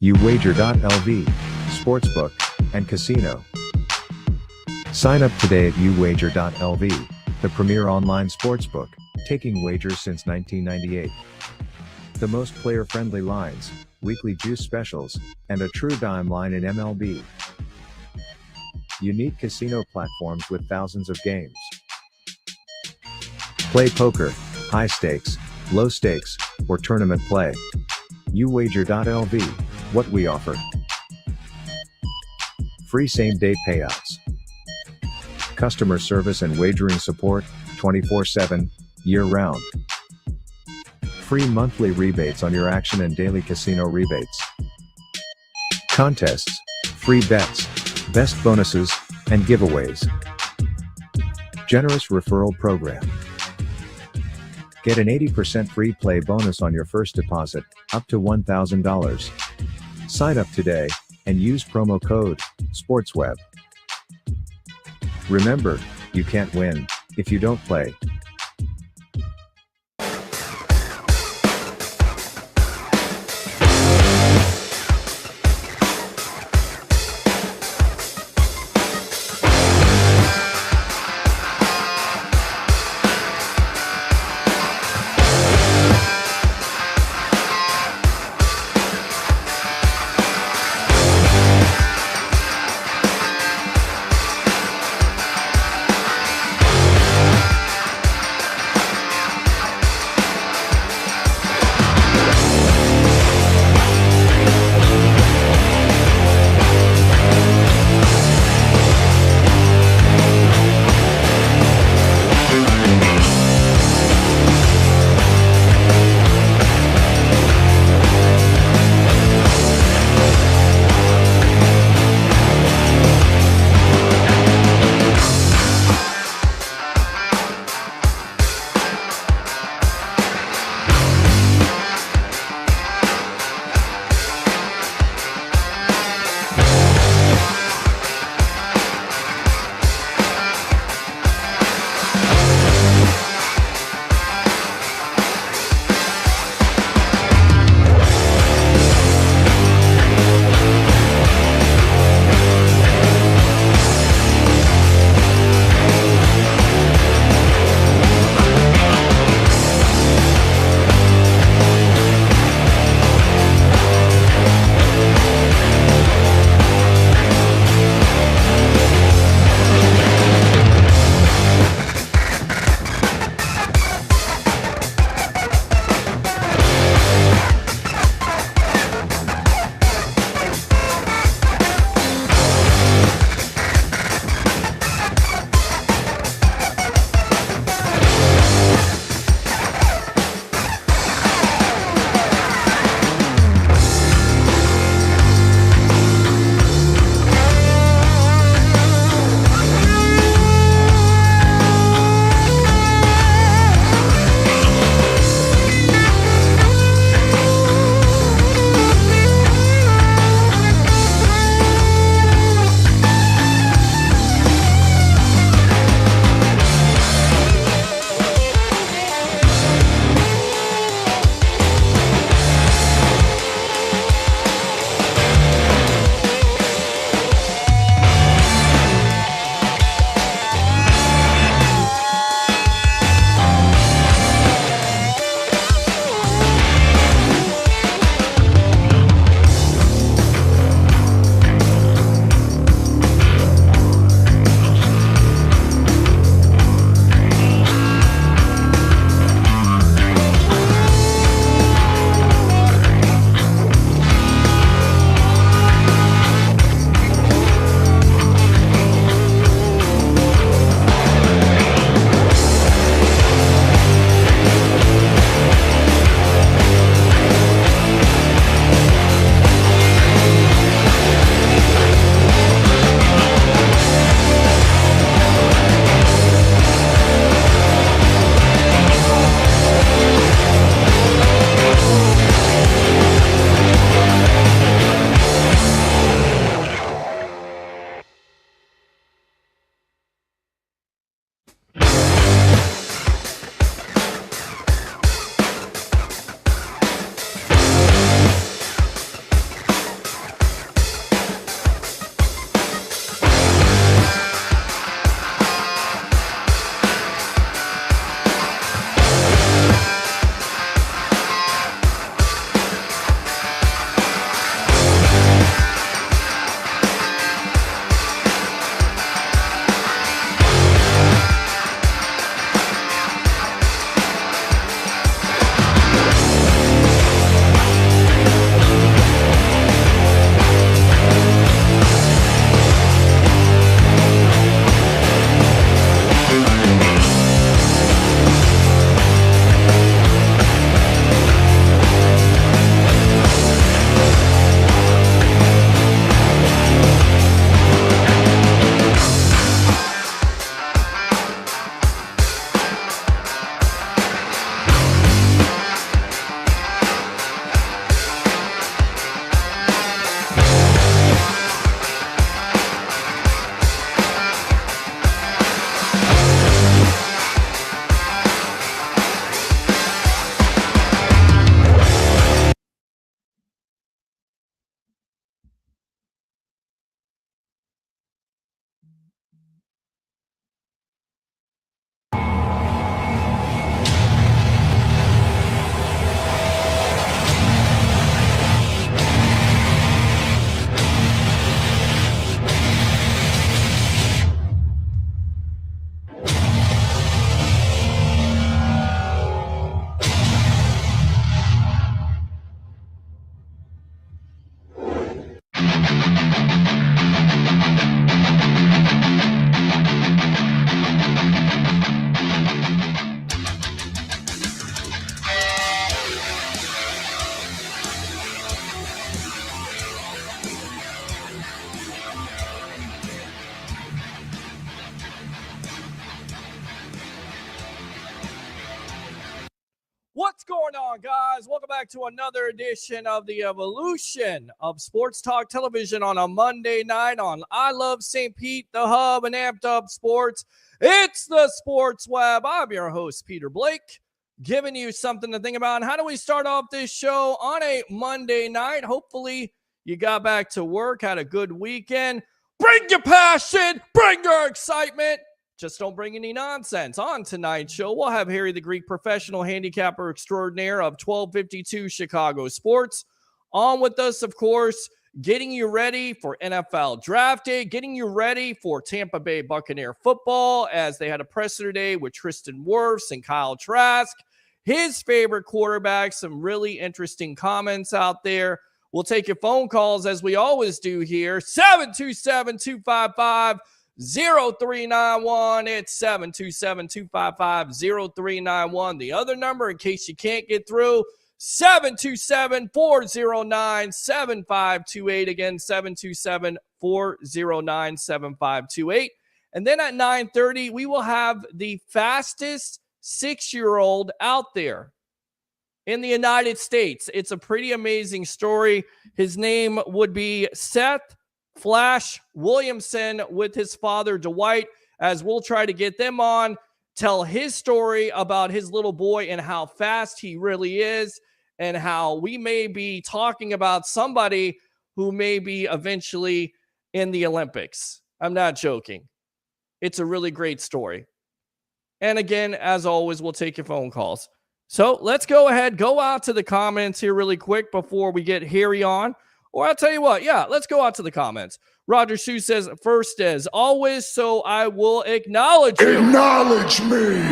uwager.lv, sportsbook, and casino. Sign up today at uwager.lv, the premier online sportsbook, taking wagers since 1998. The most player-friendly lines, weekly juice specials, and a true dime line in MLB. Unique casino platforms with thousands of games. Play poker, high stakes, low stakes, or tournament play. uwager.lv, what we offer. Free same-day payouts. Customer service and wagering support, 24/7, year-round. Free monthly rebates on your action and daily casino rebates. Contests, free bets, best bonuses, and giveaways. Generous referral program. Get an 80% free play bonus on your first deposit, up to $1,000. Sign up today, and use promo code SPORTSWEB. Remember, you can't win if you don't play. going on, guys? Welcome back to another edition of the evolution of Sports Talk Television on a Monday night on I Love St. Pete, the hub, and Amped Up Sports. It's the Sports Web. I'm your host, Peter Blake, giving you something to think about. And how do we start off this show on a Monday night? Hopefully, you got back to work, had a good weekend. Bring your passion, bring your excitement. Just don't bring any nonsense. On tonight's show, we'll have Harry the Greek, professional handicapper extraordinaire of 1252 Chicago Sports, on with us, of course, getting you ready for NFL Draft Day, getting you ready for Tampa Bay Buccaneer football as they had a presser day with Tristan Wirfs and Kyle Trask, his favorite quarterback, some really interesting comments out there. We'll take your phone calls as we always do here, 727-255-0391. It's 727-255-0391. The other number, in case you can't get through, 727-409-7528. Again, 727-409-7528. And then at 9:30, we will have the fastest 6-year-old out there in the United States. It's a pretty amazing story. His name would be Seth Flash Williamson with his father, Dwight, as we'll try to get them on, tell his story about his little boy and how fast he really is, and how we may be talking about somebody who may be eventually in the Olympics. I'm not joking. It's a really great story. And again, as always, we'll take your phone calls. So let's go ahead, go out to the comments here really quick before we get Harry on. Or I'll tell you what, let's go out to the comments. Roger Sue says, first as always, so I will acknowledge you. Acknowledge me.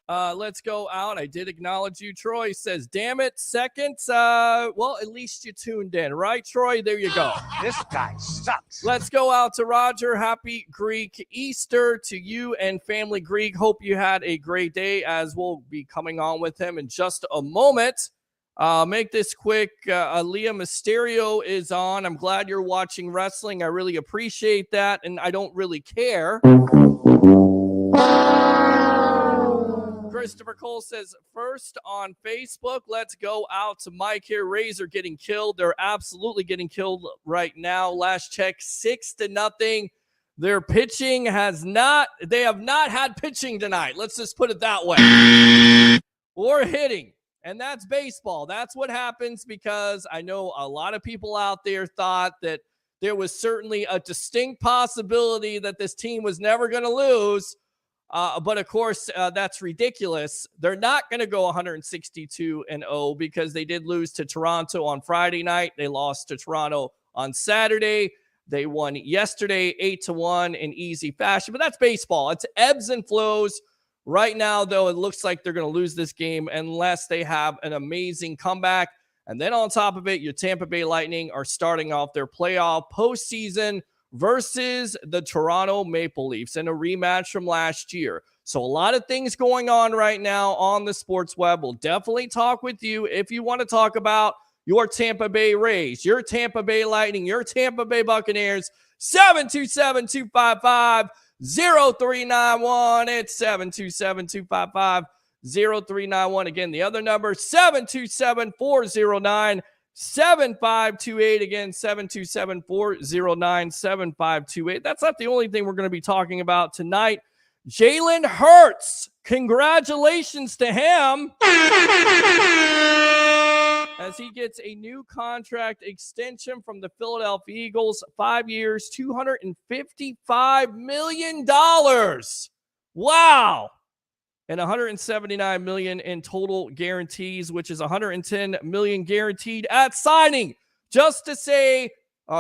Let's go out. I did acknowledge you. Troy says, damn it. Second, well, at least you tuned in, right, Troy? There you go. This guy sucks. Let's go out to Roger. Happy Greek Easter to you and family Greek. Hope you had a great day, as we'll be coming on with him in just a moment. Make this quick. Aaliyah Mysterio is on. I'm glad you're watching wrestling. I really appreciate that, and I don't really care. Christopher Cole says, first on Facebook, let's go out to Mike here. Rays are getting killed. They're absolutely getting killed right now. Last check, 6-0. Their pitching they have not had pitching tonight. Let's just put it that way. Or hitting. And that's baseball. That's what happens, because I know a lot of people out there thought that there was certainly a distinct possibility that this team was never going to lose. But of course, that's ridiculous. They're not going to go 162-0 because they did lose to Toronto on Friday night. They lost to Toronto on Saturday. They won yesterday 8-1 in easy fashion. But that's baseball. It's ebbs and flows. Right now, though, it looks like they're going to lose this game unless they have an amazing comeback. And then on top of it, your Tampa Bay Lightning are starting off their playoff postseason versus the Toronto Maple Leafs in a rematch from last year. So a lot of things going on right now on the Sports Web. We'll definitely talk with you if you want to talk about your Tampa Bay Rays, your Tampa Bay Lightning, your Tampa Bay Buccaneers. 727-255-0391. It's 727-255-0391. Again, the other number, 727-409-7528. Again, 727-409-7528. That's not the only thing we're going to be talking about tonight. Jalen Hurts, congratulations to him, as he gets a new contract extension from the Philadelphia Eagles, 5 years, $255 million. Wow. And $179 million in total guarantees, which is $110 million guaranteed at signing. Just to say,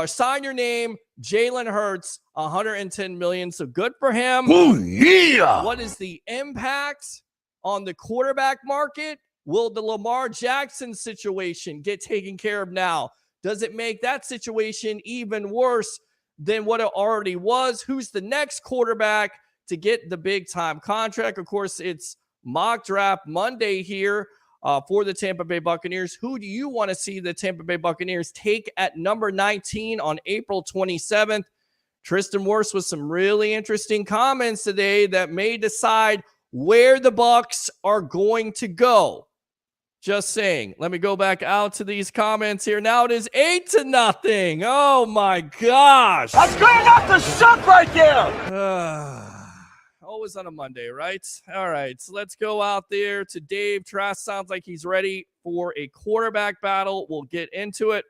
sign your name, Jalen Hurts, $110 million. So good for him. Oh, yeah. What is the impact on the quarterback market? Will the Lamar Jackson situation get taken care of now? Does it make that situation even worse than what it already was? Who's the next quarterback to get the big-time contract? Of course, it's mock draft Monday here for the Tampa Bay Buccaneers. Who do you want to see the Tampa Bay Buccaneers take at number 19 on April 27th? Tristan Wirfs with some really interesting comments today that may decide where the Bucs are going to go. Just saying. Let me go back out to these comments here. Now it is 8-0. Oh my gosh. That's good enough to suck right there. Always on a Monday, right? All right. So let's go out there to Dave. Trask sounds like he's ready for a quarterback battle. We'll get into it.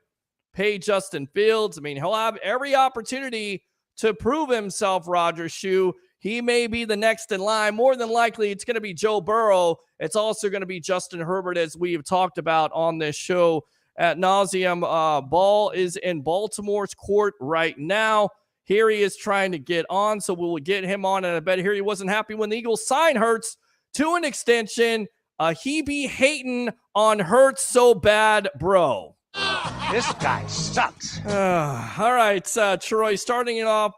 Pay Justin Fields. I mean, he'll have every opportunity to prove himself, Roger Shue. He may be the next in line. More than likely, it's going to be Joe Burrow. It's also going to be Justin Herbert, as we have talked about on this show ad nauseum. Ball is in Baltimore's court right now. Here he is trying to get on, so we will get him on. And I bet here he wasn't happy when the Eagles signed Hurts to an extension. He be hating on Hurts so bad, bro. This guy sucks. All right, Troy, starting it off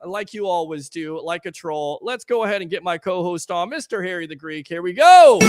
like you always do, like a troll. Let's go ahead and get my co-host on, Mr. Harry the Greek. Here we go.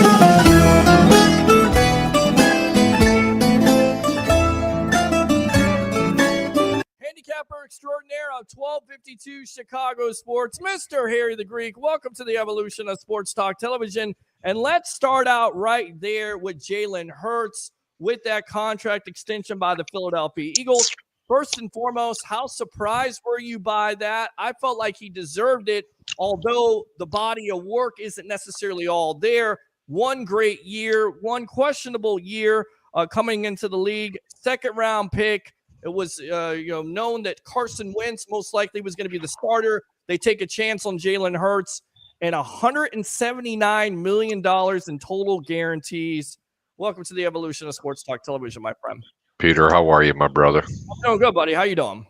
Handicapper extraordinaire of 1252 Chicago Sports, Mr. Harry the Greek. Welcome to the evolution of Sports Talk Television. And let's start out right there with Jalen Hurts with that contract extension by the Philadelphia Eagles. First and foremost, how surprised were you by that? I felt like he deserved it, although the body of work isn't necessarily all there. One great year, one questionable year coming into the league. Second round pick. It was known that Carson Wentz most likely was going to be the starter. They take a chance on Jalen Hurts and $179 million in total guarantees. Welcome to the evolution of Sports Talk Television, my friend. Peter, how are you, my brother? I'm doing good, buddy. How you doing?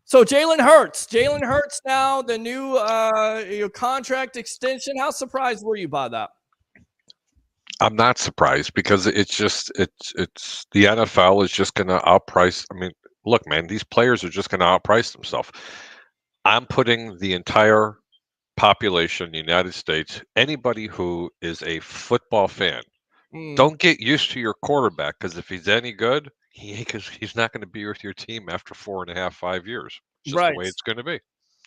So Jalen Hurts now, the new contract extension. How surprised were you by that? I'm not surprised because it's the NFL is just going to outprice. I mean, look, man, these players are just going to outprice themselves. I'm putting the entire population in the United States, anybody who is a football fan, don't get used to your quarterback, because if he's any good, he's not going to be with your team after 4.5, 5 years. It's just the way it's going to be.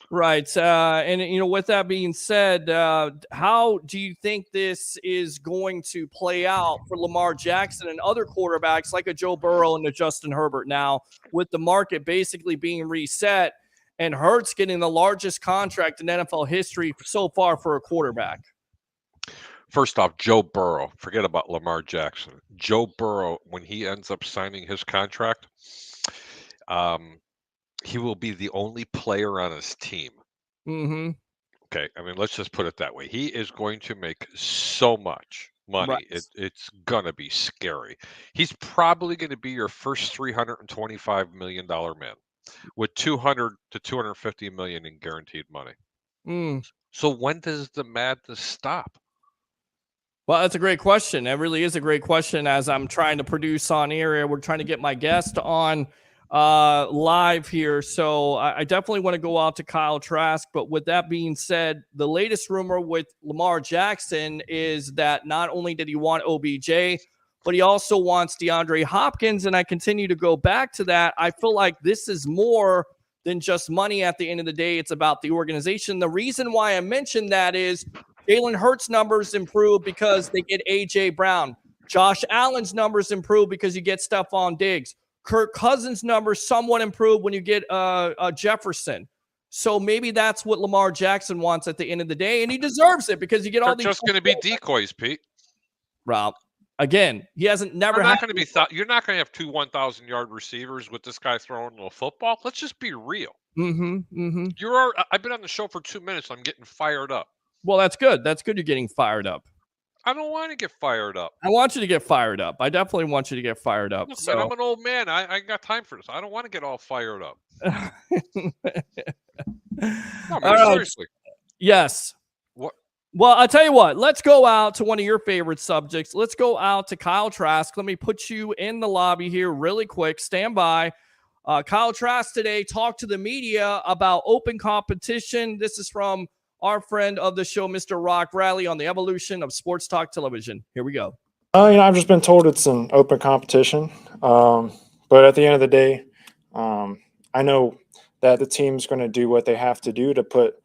Right. And with that being said, how do you think this is going to play out for Lamar Jackson and other quarterbacks like a Joe Burrow and a Justin Herbert now, with the market basically being reset and Hurts getting the largest contract in NFL history so far for a quarterback? First off, Joe Burrow, forget about Lamar Jackson. Joe Burrow, when he ends up signing his contract, he will be the only player on his team. Mm-hmm. Okay, I mean, let's just put it that way. He is going to make so much money. Right. It's going to be scary. He's probably going to be your first $325 million man with $200 to $250 million in guaranteed money. So when does the madness stop? Well, that's a great question. That really is a great question. As I'm trying to produce on air, we're trying to get my guest on live here. So I definitely want to go out to Kyle Trask. But with that being said, the latest rumor with Lamar Jackson is that not only did he want OBJ, but he also wants DeAndre Hopkins. And I continue to go back to that. I feel like this is more than just money at the end of the day. It's about the organization. The reason why I mentioned that is Jalen Hurts' numbers improve because they get A.J. Brown. Josh Allen's numbers improve because you get Stephon Diggs. Kirk Cousins' numbers somewhat improve when you get Jefferson. So maybe that's what Lamar Jackson wants at the end of the day, and he deserves it because you get all these. They're just going to be decoys, Pete. Rob, again, he hasn't never. You're not going to have two 1,000-yard receivers with this guy throwing a football. Let's just be real. I've been on the show for 2 minutes. I'm getting fired up. Well, that's good. That's good. You're getting fired up. I don't want to get fired up. I want you to get fired up. I definitely want you to get fired up. Look, man, I'm an old man. I ain't got time for this. I don't want to get all fired up. No, man, seriously. Yes. What? Well, I'll tell you what. Let's go out to one of your favorite subjects. Let's go out to Kyle Trask. Let me put you in the lobby here really quick. Stand by. Kyle Trask today talked to the media about open competition. This is from our friend of the show, Mr. Rock Rally, on the evolution of Sports Talk Television. Here we go. I've just been told it's an open competition. But at the end of the day, I know that the team's going to do what they have to do to put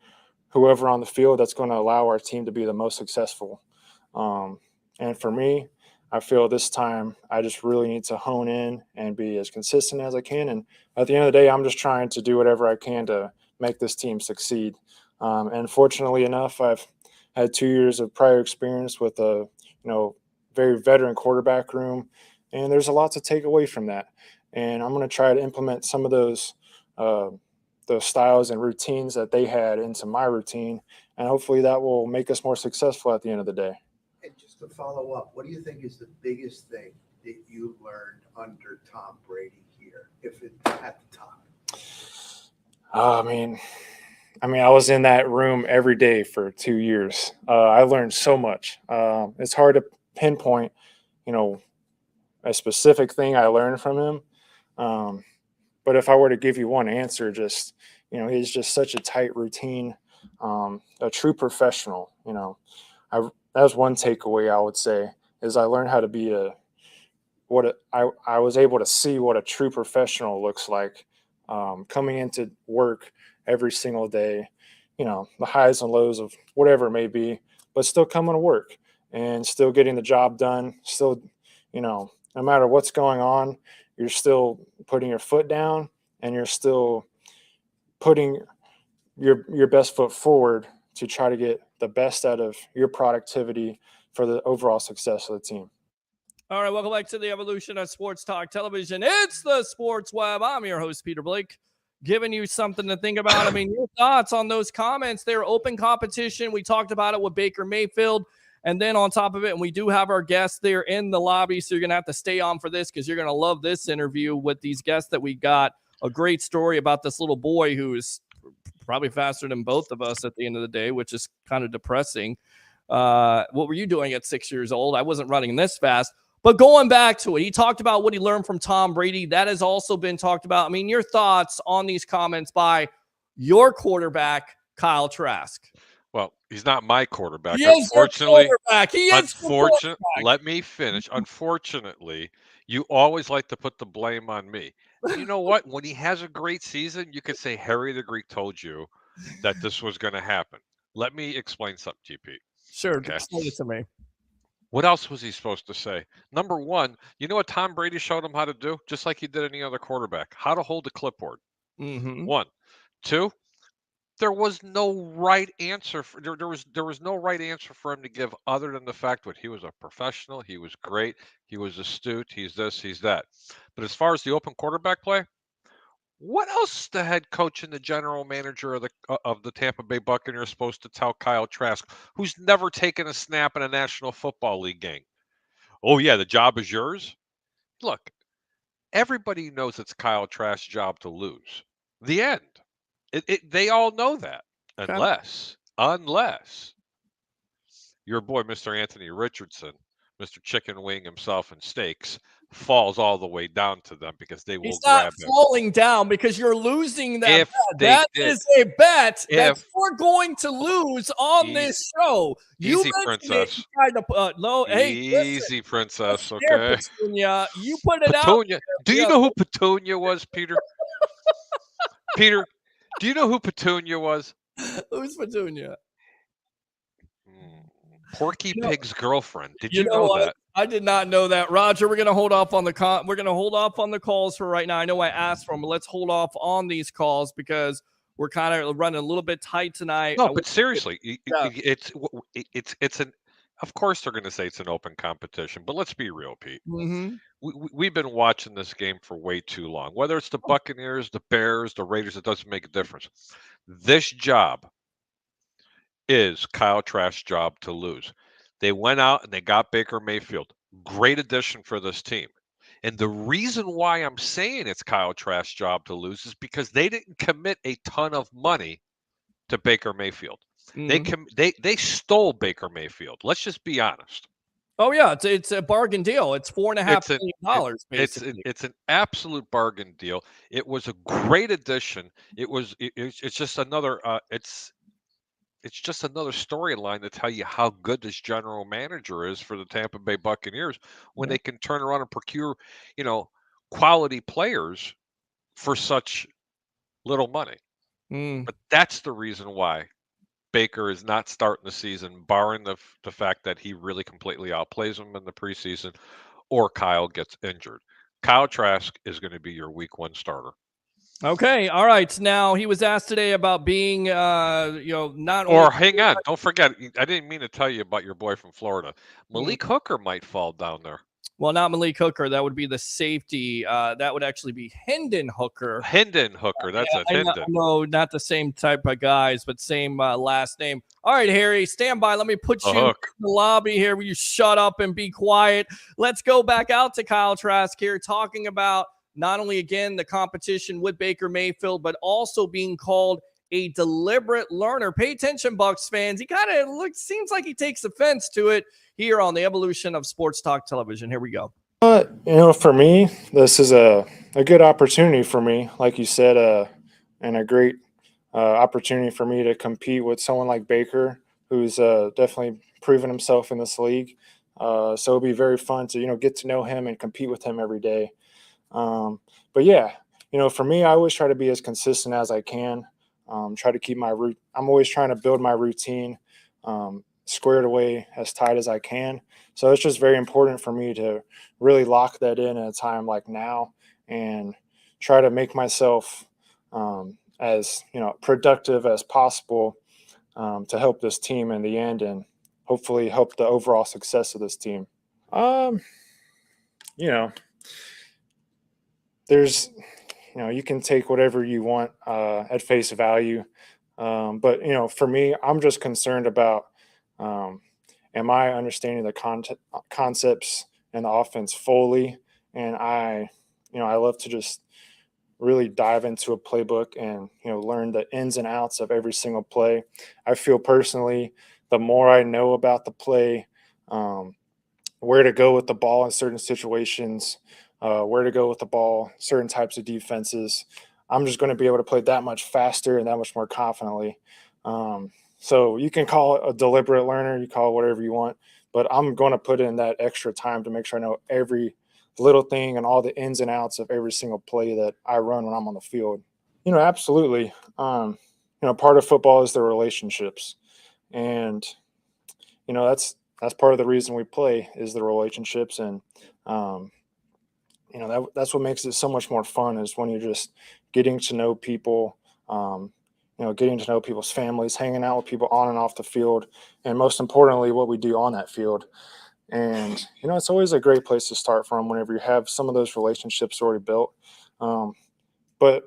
whoever on the field that's going to allow our team to be the most successful. And for me, I feel this time I just really need to hone in and be as consistent as I can. And at the end of the day, I'm just trying to do whatever I can to make this team succeed. And fortunately enough, I've had 2 years of prior experience with a very veteran quarterback room, and there's a lot to take away from that. And I'm going to try to implement some of those styles and routines that they had into my routine, and hopefully that will make us more successful at the end of the day. And just to follow up, what do you think is the biggest thing that you learned under Tom Brady here, if it's at the top? I mean, I was in that room every day for 2 years. I learned so much. It's hard to pinpoint, a specific thing I learned from him. But if I were to give you one answer, just he's just such a tight routine, a true professional. That was one takeaway I would say is I learned how to be I was able to see what a true professional looks like, coming into work every single day, the highs and lows of whatever it may be, but still coming to work and still getting the job done. Still, no matter what's going on, you're still putting your foot down and you're still putting your best foot forward to try to get the best out of your productivity for the overall success of the team. All right, welcome back to the evolution of Sports Talk Television. It's the Sports Web. I'm your host, Peter Blake, giving you something to think about. I mean, your thoughts on those comments. They're open competition. We talked about it with Baker Mayfield. And then on top of it, and we do have our guests there in the lobby, so you're going to have to stay on for this because you're going to love this interview with these guests that we got. A great story about this little boy who is probably faster than both of us at the end of the day, which is kind of depressing. What were you doing at 6 years old? I wasn't running this fast. But going back to it, he talked about what he learned from Tom Brady. That has also been talked about. I mean, your thoughts on these comments by your quarterback, Kyle Trask. Well, he's not my quarterback. He is your quarterback. Let me finish. Unfortunately, you always like to put the blame on me. You know what? When he has a great season, you could say Harry the Greek told you that this was going to happen. Let me explain something to you, Pete. Sure, explain it to me. What else was he supposed to say? Number one, you know what Tom Brady showed him how to do? Just like he did any other quarterback. How to hold a clipboard. Mm-hmm. 1. 2, there was no right answer. There was no right answer for him to give other than the fact that he was a professional. He was great. He was astute. He's this, he's that. But as far as the open quarterback play, what else the head coach and the general manager of the Tampa Bay Buccaneers supposed to tell Kyle Trask, who's never taken a snap in a National Football League game? Oh, yeah, the job is yours? Look, everybody knows it's Kyle Trask's job to lose. The end. They all know that. Unless your boy, Mr. Anthony Richardson, Mr. Chicken Wing himself and steaks, falls all the way down to them because they will grab him. He's not falling down because you're losing that bet. That is a bet that you're going to lose on this show. Easy, princess. Easy, princess. Okay. Petunia. You put it out. Do you know who Petunia was, Peter? Peter, do you know who Petunia was? Who's Petunia? Porky Pig's girlfriend. Did you know that? I did not know that, Roger. We're gonna hold off on the calls for right now. I know I asked for them, but let's hold off on these calls because we're kind of running a little bit tight tonight. No, but seriously, it's an. Of course, they're going to say it's an open competition, but let's be real, Pete. Mm-hmm. We've been watching this game for way too long. Whether it's the Buccaneers, the Bears, the Raiders, it doesn't make a difference. This job is Kyle Trask's job to lose. They went out and they got Baker Mayfield. Great addition for this team. And the reason why I'm saying it's Kyle Trask's job to lose is because they didn't commit a ton of money to Baker Mayfield. Mm-hmm. They stole Baker Mayfield. Let's just be honest. Oh yeah, it's a bargain deal. It's $4.5 million. Basically, it's an absolute bargain deal. It was a great addition. It's just another. It's just another storyline to tell you how good this general manager is for the Tampa Bay Buccaneers when they can turn around and procure, quality players for such little money. But that's the reason why Baker is not starting the season, barring the fact that he really completely outplays him in the preseason, or Kyle gets injured. Kyle Trask is going to be your week 1 starter. Okay, all right. Now, he was asked today about being, not Or only. hang on, don't forget, I didn't mean to tell you about your boy from Florida. Malik Hooker might fall down there. Well, not Malik Hooker. That would be the safety. That would actually be Hendon Hooker. Hendon Hooker. That's it. Hendon. No, not the same type of guys, but same last name. All right, Harry, stand by. Let me put you in the lobby here. Will you shut up and be quiet? Let's go back out to Kyle Trask here, talking about not only, again, the competition with Baker Mayfield, but also being called a deliberate learner. Pay attention, Bucs fans. He kind of seems like he takes offense to it here on the evolution of Sports Talk Television. Here we go. For me, this is a good opportunity for me, like you said, and a great opportunity for me to compete with someone like Baker, who's definitely proven himself in this league. So it'll be very fun to, get to know him and compete with him every day. But yeah, for me, I always try to be as consistent as I can. Try to keep my route. I'm always trying to build my routine squared away as tight as I can. So it's just very important for me to really lock that in at a time like now and try to make myself as productive as possible to help this team in the end and hopefully help the overall success of this team. There's you can take whatever you want at face value. But, for me, I'm just concerned about am I understanding the concepts and the offense fully? And I love to just really dive into a playbook and, learn the ins and outs of every single play. I feel personally, the more I know about the play, where to go with the ball in certain situations, where to go with the ball, certain types of defenses, I'm just going to be able to play that much faster and that much more confidently. So you can call it a deliberate learner, you call it whatever you want, but I'm going to put in that extra time to make sure I know every little thing and all the ins and outs of every single play that I run when I'm on the field. Absolutely. Part of football is the relationships. And, that's part of the reason we play is the relationships. And, that's what makes it so much more fun is when you're just getting to know people, getting to know people's families, hanging out with people on and off the field, and most importantly, what we do on that field. And, it's always a great place to start from whenever you have some of those relationships already built. But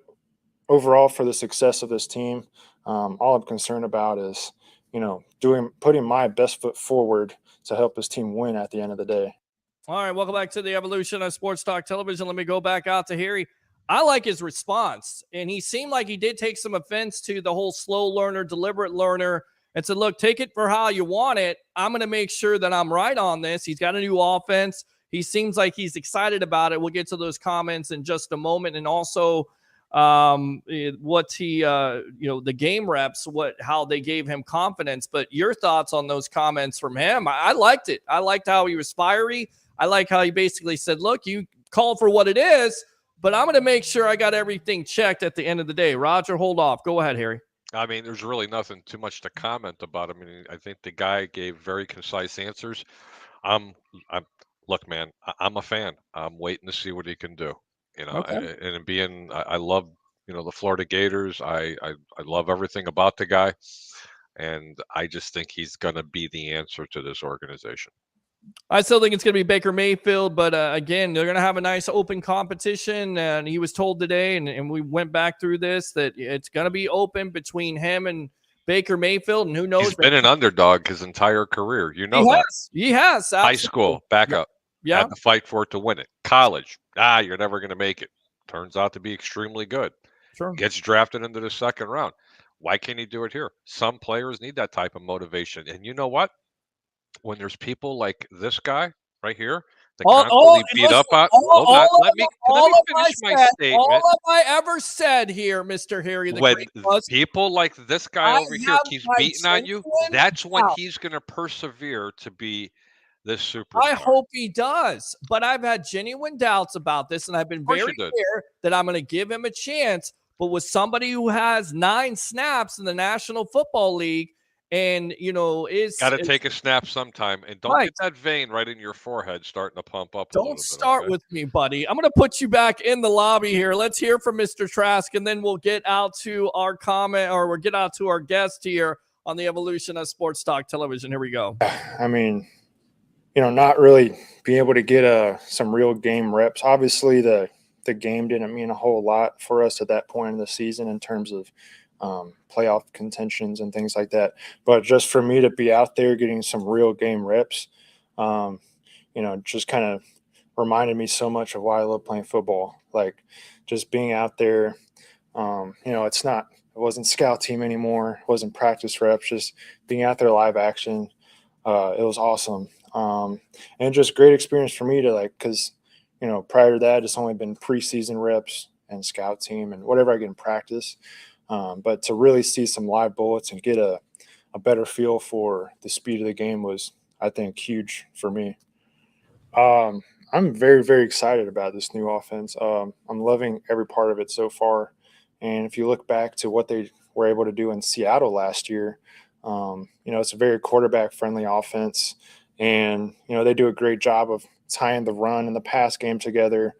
overall, for the success of this team, all I'm concerned about is, putting my best foot forward to help this team win at the end of the day. All right, welcome back to the evolution of Sports Talk Television. Let me go back out to Harry. I like his response, and he seemed like he did take some offense to the whole slow learner, deliberate learner, and said, look, take it for how you want it. I'm going to make sure that I'm right on this. He's got a new offense. He seems like he's excited about it. We'll get to those comments in just a moment. And also what he, the game reps, how they gave him confidence. But your thoughts on those comments from him? I liked it. I liked how he was fiery. I like how he basically said, look, you call for what it is, but I'm going to make sure I got everything checked at the end of the day. Roger, hold off. Go ahead, Harry. I mean, there's really nothing too much to comment about. I mean, I think the guy gave very concise answers. Look, man, I'm a fan. I'm waiting to see what he can do. Okay. And I love, the Florida Gators. I love everything about the guy, and I just think he's going to be the answer to this organization. I still think it's going to be Baker Mayfield, but again, they're going to have a nice open competition. And he was told today, and we went back through this, that it's going to be open between him and Baker Mayfield. And who knows? He's been an underdog his entire career. He has. Absolutely. High school, backup. Yeah. Had to fight for it to win it. College, you're never going to make it. Turns out to be extremely good. Sure. Gets drafted into the second round. Why can't he do it here? Some players need that type of motivation. And you know what? When there's people like this guy right here that constantly beat up on. Let me finish my statement. All have I ever said here, Mr. Harry the when Great, was people like this guy over here keeps beating on you, that's when he's going to persevere to be this superstar. I hope he does, but I've had genuine doubts about this, and I've been very clear that I'm going to give him a chance. But with somebody who has 9 snaps in the National Football League And, Got to take a snap sometime, and don't Right. get that vein right in your forehead starting to pump up a little Don't bit. start Okay? with me, buddy. I'm going to put you back in the lobby here. Let's hear from Mr. Trask, and then we'll get out to our comment, or we'll get out to our guest here on the evolution of sports talk television. Here we go. I mean, not really being able to get some real game reps. Obviously, the game didn't mean a whole lot for us at that point in the season in terms of playoff contentions and things like that. But just for me to be out there getting some real game reps, just kind of reminded me so much of why I love playing football. Like just being out there, it wasn't scout team anymore. It wasn't practice reps, just being out there live action. It was awesome. And just great experience for me to because, prior to that, it's only been preseason reps and scout team and whatever I get in practice. But to really see some live bullets and get a better feel for the speed of the game was, I think, huge for me. I'm very, very excited about this new offense. I'm loving every part of it so far. And if you look back to what they were able to do in Seattle last year, it's a very quarterback-friendly offense. And, they do a great job of tying the run and the pass game together,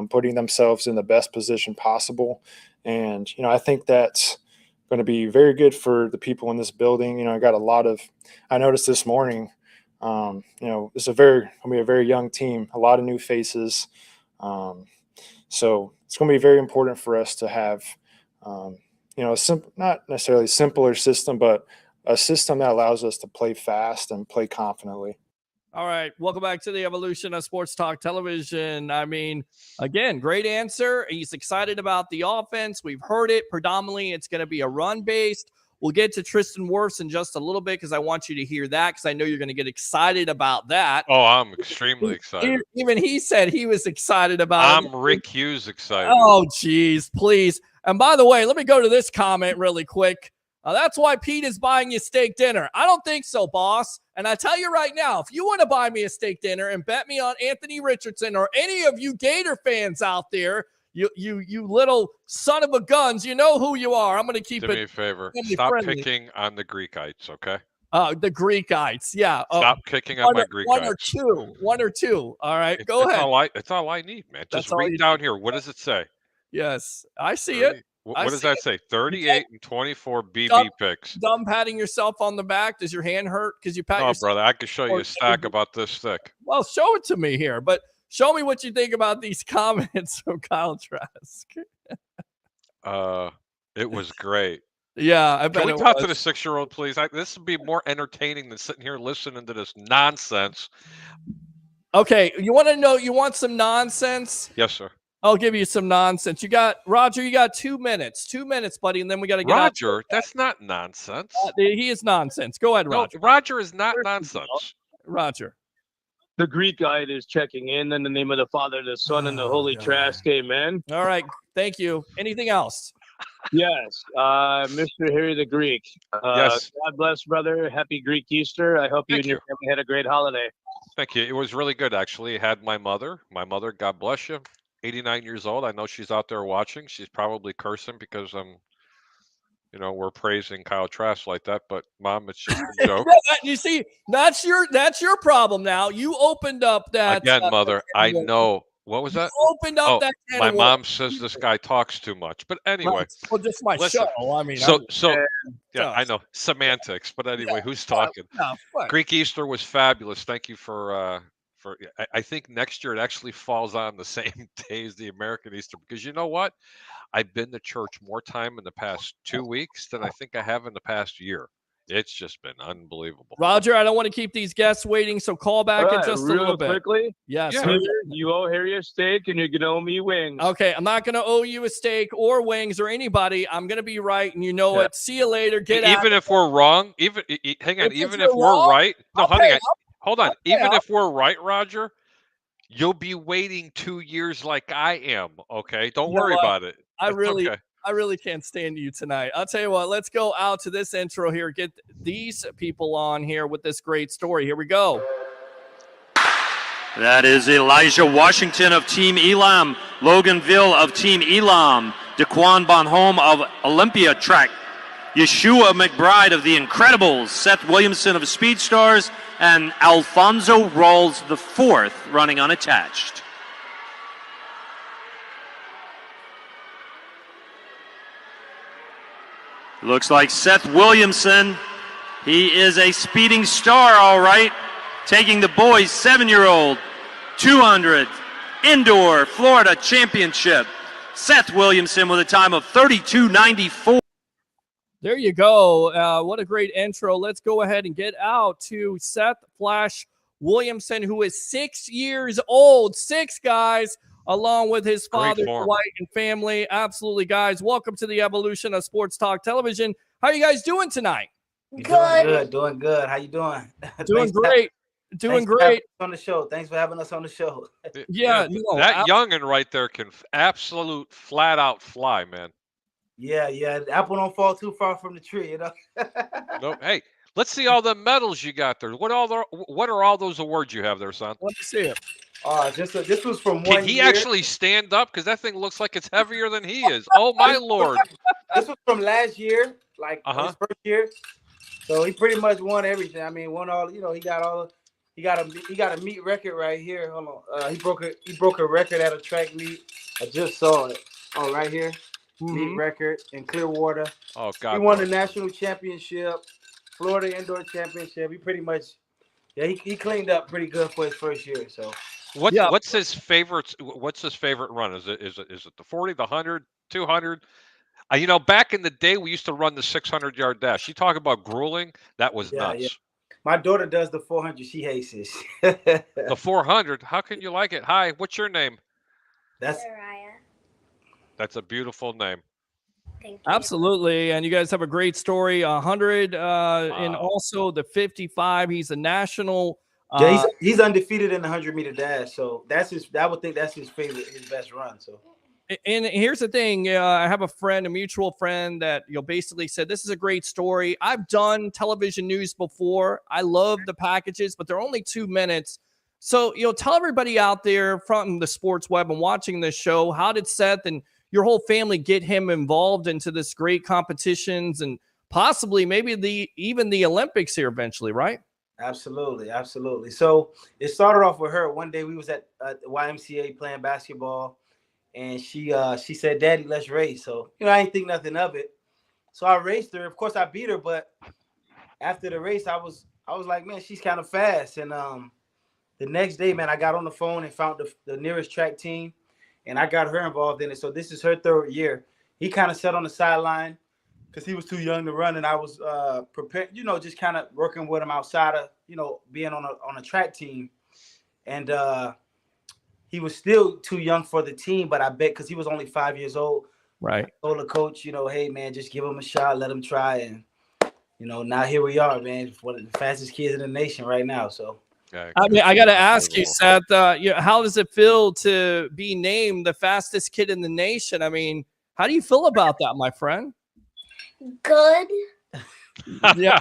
putting themselves in the best position possible. And, I think that's going to be very good for the people in this building. I noticed this morning, it's going to be a very young team, a lot of new faces. So it's going to be very important for us to have, not necessarily simpler system, but a system that allows us to play fast and play confidently. All right. Welcome back to the evolution of sports talk television. I mean, again, great answer. He's excited about the offense. We've heard it. Predominantly, it's going to be a run-based. We'll get to Tristan Wirfs in just a little bit because I want you to hear that because I know you're going to get excited about that. Oh, I'm extremely excited. Even he said he was excited about it. I'm Rick Hughes excited. Oh, geez, please. And by the way, let me go to this comment really quick. That's why Pete is buying you steak dinner. I don't think so, boss. And I tell you right now, if you want to buy me a steak dinner and bet me on Anthony Richardson or any of you Gator fans out there, you little son of a guns, you know who you are. I'm going to keep Do it. me a favor. Stop picking on the Greekites, okay? The Greekites, yeah. Stop kicking on my Greekites. One or two. All right, go ahead. It's all I need, man. Just That's read down here. What does it say? Yes, I see it. What does that say? 38 and 24 BB picks. Dumb patting yourself on the back. Does your hand hurt because you pat yourself? No, brother. I can show you a stack about this thick. Well, show it to me here. But show me what you think about these comments from Kyle Trask. It was great. Yeah, I bet. Can we talk to the 6-year-old, please? This would be more entertaining than sitting here listening to this nonsense. Okay, you want to know? You want some nonsense? Yes, sir. I'll give you some nonsense. You got 2 minutes. 2 minutes, buddy, and then we got to get Roger, that's not nonsense. He is nonsense. Go ahead, Roger. No, Roger is not nonsense. Roger. The Greek guide is checking in the name of the Father, the Son, and the Holy Trask. Amen. All right. Thank you. Anything else? Yes. Mr. Harry the Greek. Yes. God bless, brother. Happy Greek Easter. I hope you and your family had a great holiday. Thank you. It was really good, actually. It had my mother. My mother, God bless you, 89 years old. I know she's out there watching. She's probably cursing because we're praising Kyle Trask like that. But Mom, it's just a joke. You see, that's your problem now. You opened up that again, Mother. I know. What was that? You opened up that. My mom says this guy talks too much. But anyway, well, just my listen, show. I mean, I know semantics. But anyway, who's talking? Greek Easter was fabulous. Thank you for. I think next year it actually falls on the same day as the American Easter because you know what? I've been to church more time in the past 2 weeks than I think I have in the past year. It's just been unbelievable. Roger, I don't want to keep these guests waiting, so call back in just a little bit. Quickly? Yes. Yeah. You owe Harry a steak, and you're going to owe me wings. Okay, I'm not going to owe you a steak or wings or anybody. I'm going to be right, and you know it. See you later. Get out. Even if we're wrong, even if we're right. No, honey, hold on. Even if we're right, Roger, you'll be waiting 2 years like I am, okay? Don't worry about it. I really can't stand you tonight. I'll tell you what, let's go out to this intro here. Get these people on here with this great story. Here we go. That is Elijah Washington of Team Elam, Loganville of Team Elam, Daquan Bonhomme of Olympia Track, Yeshua McBride of The Incredibles, Seth Williamson of Speedstars, and Alfonso Rawls IV running unattached. Looks like Seth Williamson. He is a speeding star, all right. Taking the boys' 7-year-old 200 Indoor Florida Championship. Seth Williamson with a time of 32.94. There you go. What a great intro. Let's go ahead and get out to Seth Flash Williamson, who is 6 years old. 6 guys, along with his father, Dwight, and family. Absolutely, guys. Welcome to the evolution of Sports Talk Television. How are you guys doing tonight? Doing good. How you doing? Doing great. Doing great. On the show. Thanks for having us on the show. Yeah, that youngin right there can absolute flat out fly, man. Yeah. The apple don't fall too far from the tree, you know. No, hey, let's see all the medals you got there. What are all those awards you have there, son? Let me see it. This was from 1 year. Can he actually stand up? Because that thing looks like it's heavier than he is. Oh my Lord! This was from last year, like his first year. So he pretty much won everything. I mean, won all. You know, he got a meet record right here. Hold on. He broke a record at a track meet. I just saw it. Oh, right here. Meet record in Clearwater. Oh God! He won the national championship, Florida Indoor Championship. He pretty much, he cleaned up pretty good for his first year. So, what's his favorite? What's his favorite run? Is it the 40, the 100, 200? You know, back in the day, we used to run the 600-yard dash. You talk about grueling. That was nuts. Yeah. My daughter does the 400. She hates it. The 400. How can you like it? Hi, what's your name? That's That's a beautiful name. Thank you. Absolutely, and you guys have a great story. 100, and also the 55. He's a national. He's undefeated in the 100-meter dash. So I would think that's his best run. So. And here's the thing. I have a mutual friend that basically said this is a great story. I've done television news before. I love the packages, but they're only 2 minutes. So tell everybody out there from the sports web and watching this show, how did Seth and your whole family get him involved into this great competitions and possibly maybe even the Olympics here eventually, right? Absolutely. So it started off with her. One day we was at YMCA playing basketball, and she said, "Daddy, let's race." So I didn't think nothing of it. So I raced her. Of course, I beat her, but after the race, I was like, man, she's kind of fast. And the next day, man, I got on the phone and found the nearest track team, and I got her involved in it. So this is her 3rd year. He kind of sat on the sideline because he was too young to run, and I was prepared, just kind of working with him outside of, being on a track team. And he was still too young for the team, but I bet because he was only 5 years old. Right. I told the coach, hey, man, just give him a shot, let him try. And, now here we are, man, one of the fastest kids in the nation right now. So. I mean, I got to ask you, Seth, how does it feel to be named the fastest kid in the nation? I mean, how do you feel about that, my friend? Good. Yeah.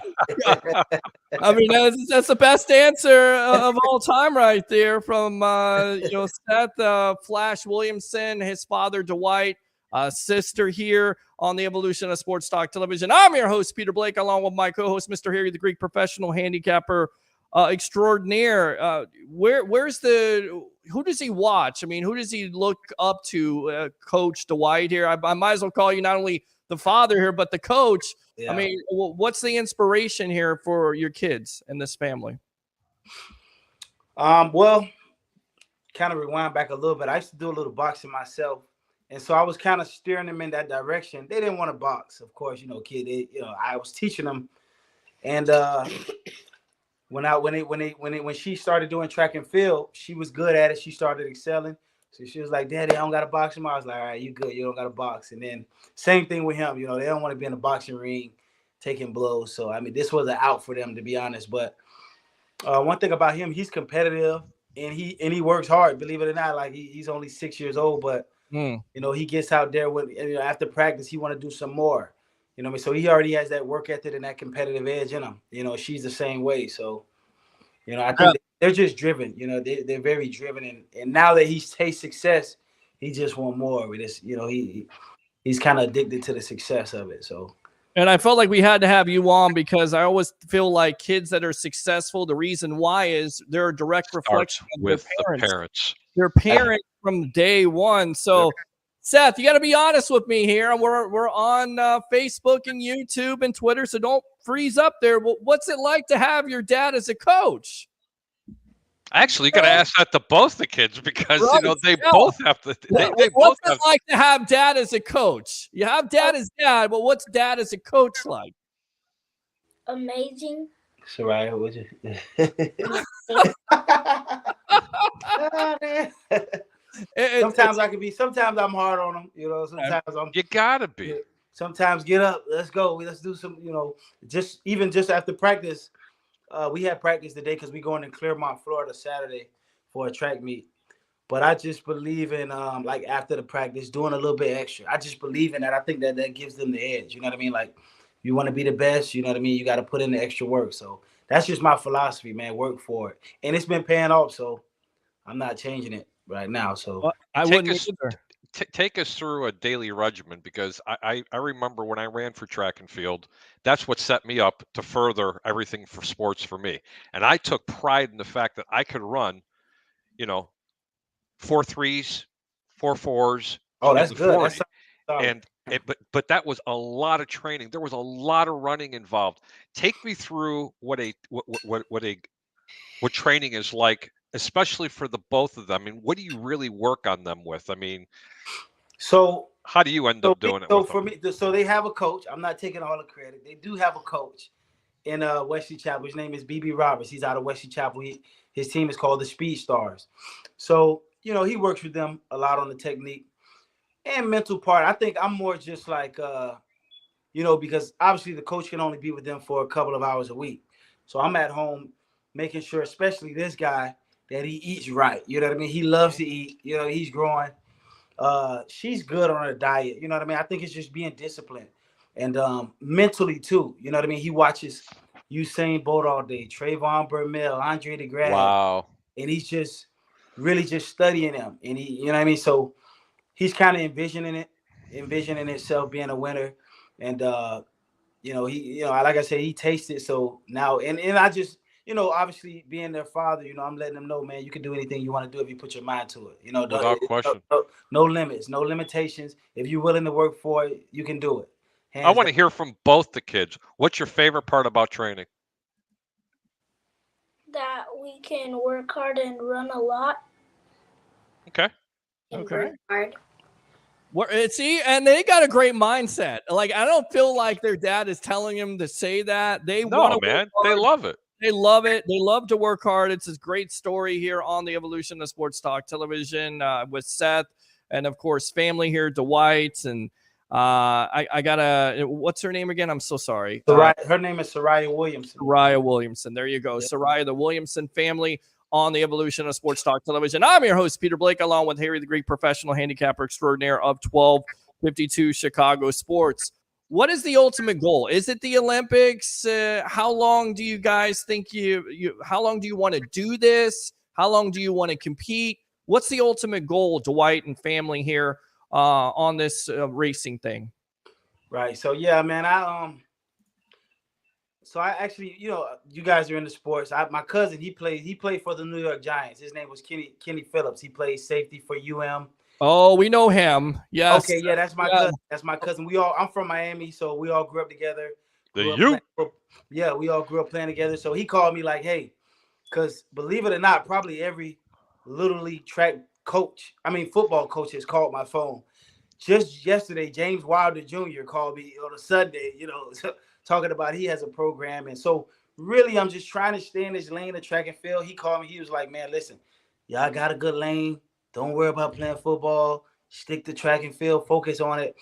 I mean, that's the best answer of all time right there from, Seth Flash Williamson, his father, Dwight, sister here on the Evolution of Sports Talk Television. I'm your host, Peter Blake, along with my co-host, Mr. Harry, the Greek professional handicapper extraordinaire. Who does he watch? I mean, who does he look up to? Coach Dwight here. I might as well call you not only the father here, but the coach. Yeah. I mean, what's the inspiration here for your kids and this family? Well, kind of rewind back a little bit. I used to do a little boxing myself, and so I was kind of steering them in that direction. They didn't want to box, of course. I was teaching them, and when she started doing track and field, she was good at it. She started excelling. So she was like, "Daddy, I don't got to box him." I was like, "All right, you good. You don't got to box." And then same thing with him. They don't want to be in a boxing ring taking blows. So, I mean, this was an out for them, to be honest. But one thing about him, he's competitive and he works hard, believe it or not. Like he's only 6 years old, but, he gets out there after practice, he want to do some more. So he already has that work ethic and that competitive edge in him. She's the same way. So, I think they're just driven. They're very driven. And now that he's tasted success, he just want more. He's kind of addicted to the success of it. So And I felt like we had to have you on because I always feel like kids that are successful, the reason why is they're a direct reflection of with their the parents. Their parents from day one. So, Yep. Seth, you got to be honest with me here. We're on Facebook and YouTube and Twitter, so don't freeze up there. What's it like to have your dad as a coach? Actually, you got to ask that to both the kids because Right, they both have to. What's it like to have dad as a coach? You have dad as dad, but what's dad as a coach like? Amazing. Soraya, would you? Sometimes I can be. Sometimes I'm hard on them. You know. Sometimes I'm. You gotta be. Sometimes get up. Let's go. Let's do some. You know, just after practice. We had practice today because we're going to Clearmont, Florida, Saturday for a track meet. But I just believe in like after the practice doing a little bit extra. I just believe in that. I think that gives them the edge. You know what I mean? Like you want to be the best. You know what I mean? You got to put in the extra work. So that's just my philosophy, man. Work for it, and it's been paying off. So I'm not changing it right now. So I wouldn't either. Take us through a daily regimen because I remember when I ran for track and field, that's what set me up to further everything for sports for me. And I took pride in the fact that I could run, 4 3s, 4 4s. Oh, that's good. But that was a lot of training. There was a lot of running involved. Take me through what training is like, especially for the both of them. I mean, what do you really work on them with? I mean, so how do you end up doing it? So for me, so they have a coach. I'm not taking all the credit. They do have a coach in Wesley Chapel. His name is BB Roberts. He's out of Wesley Chapel. His team is called the Speed Stars. So, he works with them a lot on the technique and mental part. I think I'm more just like, because obviously the coach can only be with them for a couple of hours a week. So I'm at home making sure, especially this guy, that he eats right. You know what I mean? He loves to eat. He's growing. She's good on her diet. You know what I mean? I think it's just being disciplined and mentally too. You know what I mean? He watches Usain Bolt all day, Trayvon Burmell, Andre DeGrasse. Wow. And he's just really just studying them. And he, you know what I mean? So he's kind of envisioning himself being a winner. And he, like I said, he tasted. So now, and I just, obviously being their father, I'm letting them know, man, you can do anything you want to do if you put your mind to it. Without question. No limits, no limitations. If you're willing to work for it, you can do it. I want to hear from both the kids. What's your favorite part about training? That we can work hard and run a lot. Okay. Work hard. See, and they got a great mindset. Like, I don't feel like their dad is telling them to say that. They love it. They love it. They love to work hard. It's a great story here on the Evolution of Sports Talk Television with Seth and, of course, family here, Dwight. And I got what's her name again? I'm so sorry. Her name is Soraya Williamson. Soraya Williamson. There you go. Yep. Soraya, the Williamson family on the Evolution of Sports Talk Television. I'm your host, Peter Blake, along with Harry the Greek, professional handicapper extraordinaire of 1252 Chicago Sports. What is the ultimate goal? Is it the Olympics? How long do you guys think how long do you want to do this? How long do you want to compete? What's the ultimate goal, Dwight and family here on this racing thing? Right. So, yeah, man, I actually, you guys are into sports. My cousin, he played for the New York Giants. His name was Kenny Phillips. He played safety for UM. Oh, we know him. Yes. Okay, yeah, that's my cousin. That's my cousin. I'm from Miami, so we all grew up together. We all grew up playing together. So he called me like, hey, because believe it or not, probably every Little League football coach has called my phone. Just yesterday, James Wilder Jr. called me on a Sunday, talking about he has a program. And so really, I'm just trying to stay in this lane of track and field. He called me. He was like, man, listen, y'all got a good lane. Don't worry about playing football. Stick to track and field. Focus on it.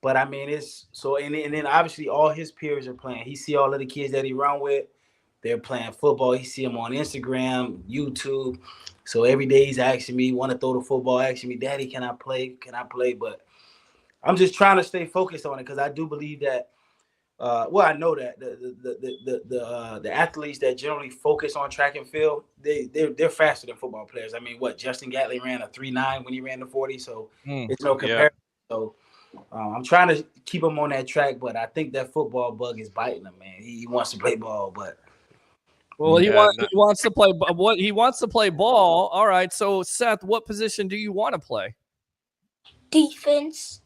But, I mean, it's so – and then obviously all his peers are playing. He see all of the kids that he run with. They're playing football. He see them on Instagram, YouTube. So every day he's asking me, want to throw the football, asking me, Daddy, can I play? Can I play? But I'm just trying to stay focused on it because I do believe that I know that the athletes that generally focus on track and field, they're faster than football players. I mean, Justin Gatley ran a 3.9 when he ran the 40, so it's no comparison. Yeah. So I'm trying to keep him on that track, but I think that football bug is biting him, man. He wants to play ball, but well, he wants to play. What he wants to play ball. All right. So, Seth, what position do you want to play? Defense.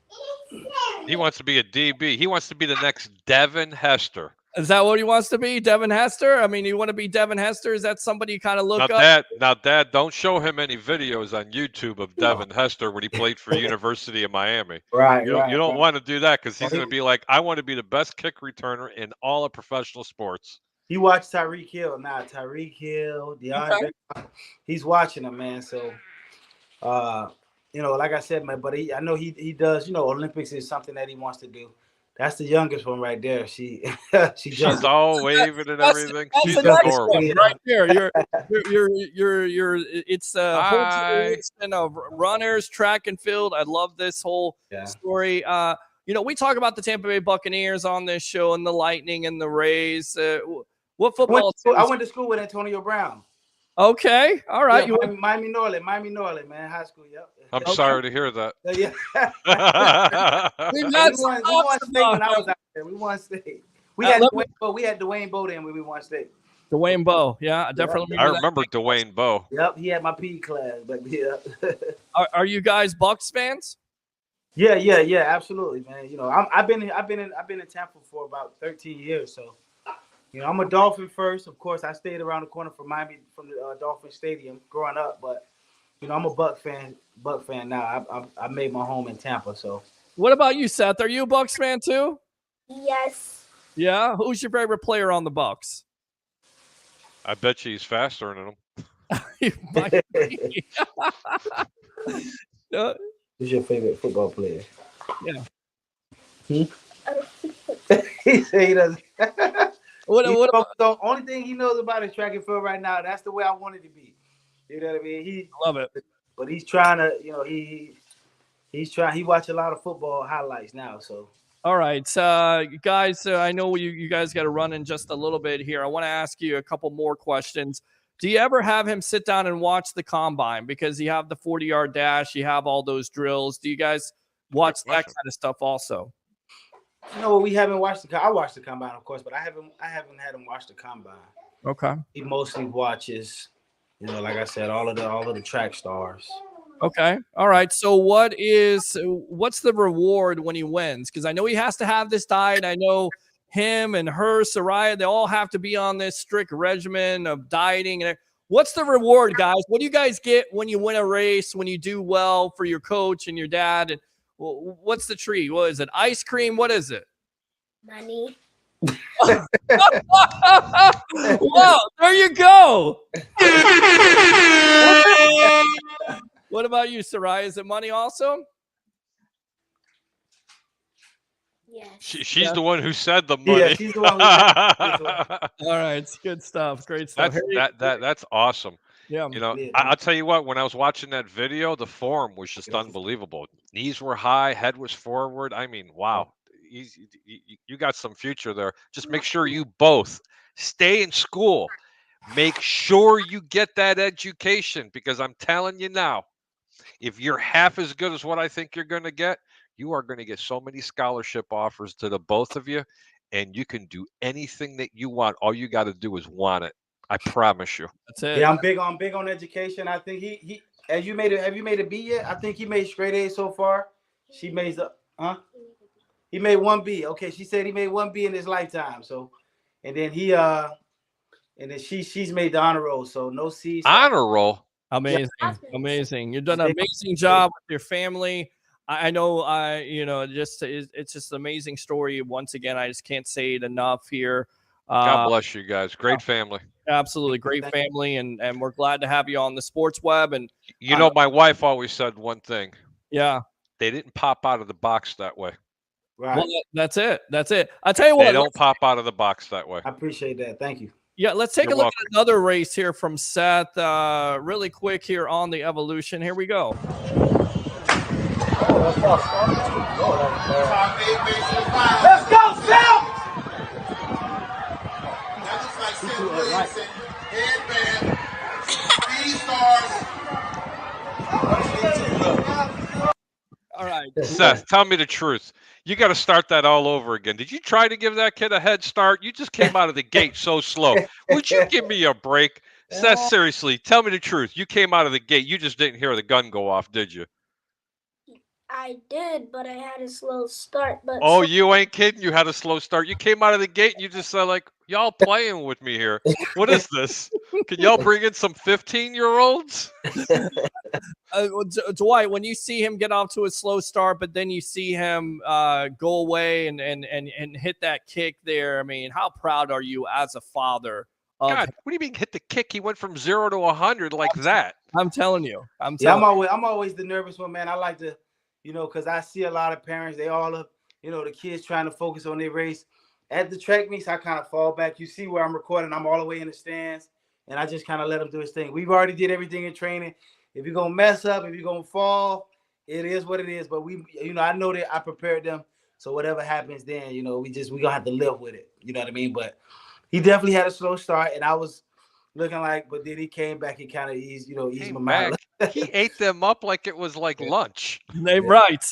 He wants to be a DB. He wants to be the next Devin Hester. Is that what he wants to be, Devin Hester? I mean, you want to be Devin Hester? Is that somebody you kind of look up? Now, Dad, don't show him any videos on YouTube of Devin Hester when he played for University of Miami. Right. You don't want to do that because he's going to be like, I want to be the best kick returner in all of professional sports. He watched Tyreek Hill now. Tyreek Hill, DeAndre, he's watching him, man. So, like I said, man, but I know he does. Olympics is something that he wants to do. That's the youngest one right there. She's all waving and everything. She's adorable right there. It's a whole generation of runners, track and field. I love this whole story. We talk about the Tampa Bay Buccaneers on this show and the Lightning and the Rays. What football? I went to school with Antonio Brown. Okay, all right. Yeah, Miami Norland, man, high school. Yep. I'm sorry to hear that. Yeah. we won state when I was out there. We won state. We had Dwayne Bowe then when we won state. Dwayne Bowe, yeah, I definitely remember Dwayne Bowe. Yep, he had my PE class, but yeah. Are you guys Bucs fans? Yeah, absolutely, man. I've been in Tampa for about 13 years, so. I'm a Dolphin first. Of course, I stayed around the corner from Miami, from the Dolphin Stadium growing up. But, I'm a Bucs fan now. I made my home in Tampa. So, what about you, Seth? Are you a Bucs fan too? Yes. Yeah. Who's your favorite player on the Bucs? I bet you he's faster than him. Who's your favorite football player? Yeah. He said he doesn't. The only thing he knows about is track and field right now. That's the way I want it to be. You know what I mean? Love it. But he's trying to, he's trying. He watch a lot of football highlights now. So. All right, guys. I know you guys got to run in just a little bit here. I want to ask you a couple more questions. Do you ever have him sit down and watch the combine? Because you have the 40-yard dash, you have all those drills. Do you guys watch that kind of stuff also? No, we haven't watched I watched the combine, of course, but I haven't had him watch the combine. Okay. He mostly watches, like I said, all of the track stars. Okay. All right. So what's the reward when he wins? Because I know he has to have this diet. I know him and her, Soraya, they all have to be on this strict regimen of dieting. And what's the reward, guys? What do you guys get when you win a race, when you do well for your coach and your dad? And what's the treat? What is it? Ice cream? What is it? Money. Whoa, there you go. What about you, Soraya? Is it money also? Yes. She's the one who said the money. Yeah, she's the one who said the All right, it's good stuff. Great stuff. That's awesome. Yeah. I'll tell you what, when I was watching that video, the form was just unbelievable. Knees were high, head was forward. I mean, wow. You got some future there. Just make sure you both stay in school. Make sure you get that education, because I'm telling you now, if you're half as good as what I think you're going to get, you are going to get so many scholarship offers to the both of you, and you can do anything that you want. All you got to do is want it. I promise you. That's it. Yeah, I'm big on education. I think he have you made a B yet? I think he made straight A so far. She made He made 1B. Okay, she said he made 1B in his lifetime. So, and then she's made the honor roll. So no C's. Honor roll. Amazing, amazing. You've done an amazing job with your family. I know, it's just an amazing story. Once again, I just can't say it enough here. God bless you guys. Great family. Absolutely. Great family. And we're glad to have you on the Sports Web. And my wife always said one thing. Yeah. They didn't pop out of the box that way. Right. Well, that's it. I'll tell you what. They don't pop out of the box that way. I appreciate that. Thank you. Yeah, let's take a look at another race here from Seth. Really quick here on the Evolution. Here we go. Let's go, Seth! That looks like Seth Williamson, headband, speed stars. All right. Seth, tell me the truth. You got to start that all over again. Did you try to give that kid a head start? You just came out of the gate so slow. Would you give me a break? Seth, seriously, tell me the truth. You came out of the gate. You just didn't hear the gun go off, did you? I did, but I had a slow start. But Oh, you ain't kidding. You had a slow start. You came out of the gate and you just said, like, y'all playing with me here. What is this? Can y'all bring in some 15-year-olds? Dwight, when you see him get off to a slow start, but then you see him go away and hit that kick there, I mean, how proud are you as a father? God, what do you mean hit the kick? He went from 0 to 100 like that. I'm telling you. I'm always the nervous one, man. I like to, because I see a lot of parents, they all up, the kids trying to focus on their race. At the track meets, I kind of fall back. You see where I'm recording, I'm all the way in the stands, and I just kind of let him do his thing. We've already did everything in training. If you're going to mess up, if you're going to fall, it is what it is. But I know that I prepared them. So whatever happens then, we're going to have to live with it. You know what I mean? But he definitely had a slow start, and I was looking like, but then he came back and kind of eased my mind. He ate them up like it was like lunch. Right.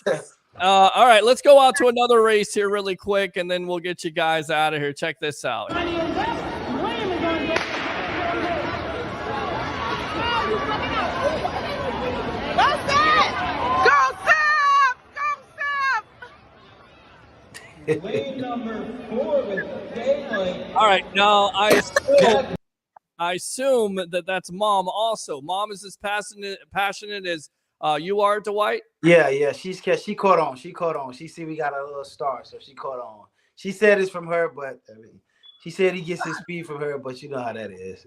All right, let's go out to another race here really quick, and then we'll get you guys out of here. Check this out. All right, now I assume that that's Mom also. Mom is as passionate as you are, Dwight? Yeah. She caught on. She see we got a little star, so she caught on. She said it's from her, but she said he gets his speed from her, but you know how that is.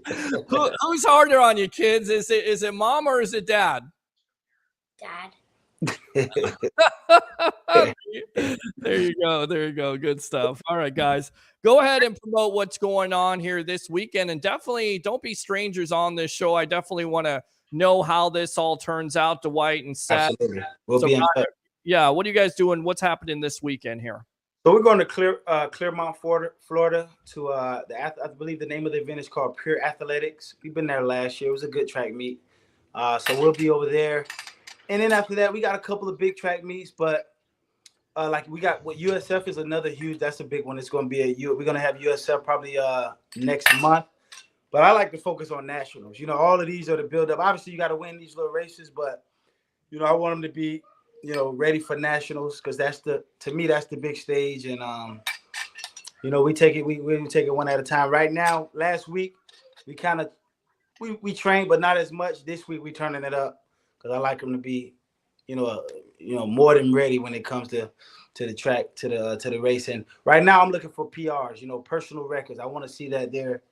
Who's harder on you, kids? Is it Mom or is it Dad? Dad. There you go. Good stuff. All right, guys, go ahead and promote what's going on here this weekend, and definitely don't be strangers on this show. I definitely want to know how this all turns out, Dwight and Seth. Absolutely. We'll be in touch. Yeah, what are you guys doing? What's happening this weekend here? So we're going to Clearmont, Florida to I believe the name of the event is called Pure Athletics. We've been there last year. It was a good track meet. So we'll be over there. And then after that, we got a couple of big track meets, but we got what USF is another huge. That's a big one. It's going to be we're going to have USF probably next month. But I like to focus on nationals. All of these are the build up. Obviously, you got to win these little races, but I want them to be ready for nationals because to me that's the big stage. And we take it one at a time. Right now, last week we trained, but not as much. This week we turning it up. Because I like them to be, more than ready when it comes to the track, to the race. And right now, I'm looking for PRs, personal records. I want to see that they're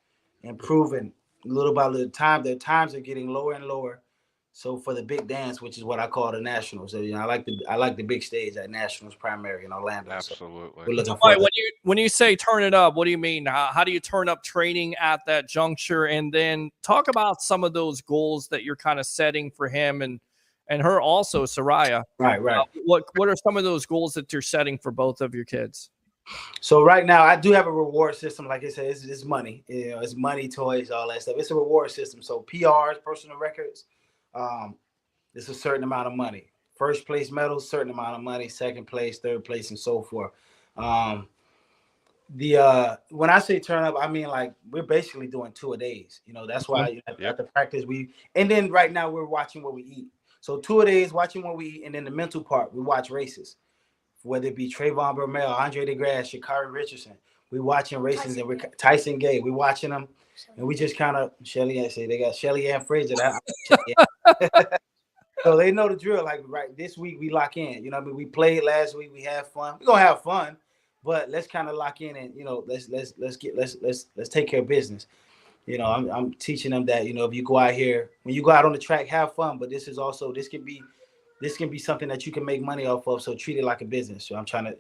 improving little by little. Their times are getting lower and lower. So for the big dance, which is what I call the nationals, so, I like the big stage at Nationals primary in Orlando. Absolutely. So we're looking for when you say turn it up, what do you mean? How do you turn up training at that juncture? And then talk about some of those goals that you're kind of setting for him and her also, Soraya. Right. What are some of those goals that you're setting for both of your kids? So right now, I do have a reward system. Like I said, it's money. It's money, toys, all that stuff. It's a reward system. So PRs, personal records. It's a certain amount of money. First place medals, certain amount of money. Second place, third place, and so forth. When I say turn up, I mean like we're basically doing 2-a-days. That's why you have to practice. And then right now we're watching what we eat. So 2-a-days, watching what we eat, and then the mental part, we watch races. Whether it be Trayvon Burmel, Andre DeGrasse, Sha'Carri Richardson, we watching races, and Tyson Gay, we watching them. And we just kind of they got Shelly Ann Fraser. So they know the drill. Like right this week we lock in. We played last week. We had fun. We're gonna have fun, but let's kind of lock in and let's take care of business. I'm teaching them that if you go out here, when you go out on the track, have fun. But this can be something that you can make money off of. So treat it like a business. So I'm trying to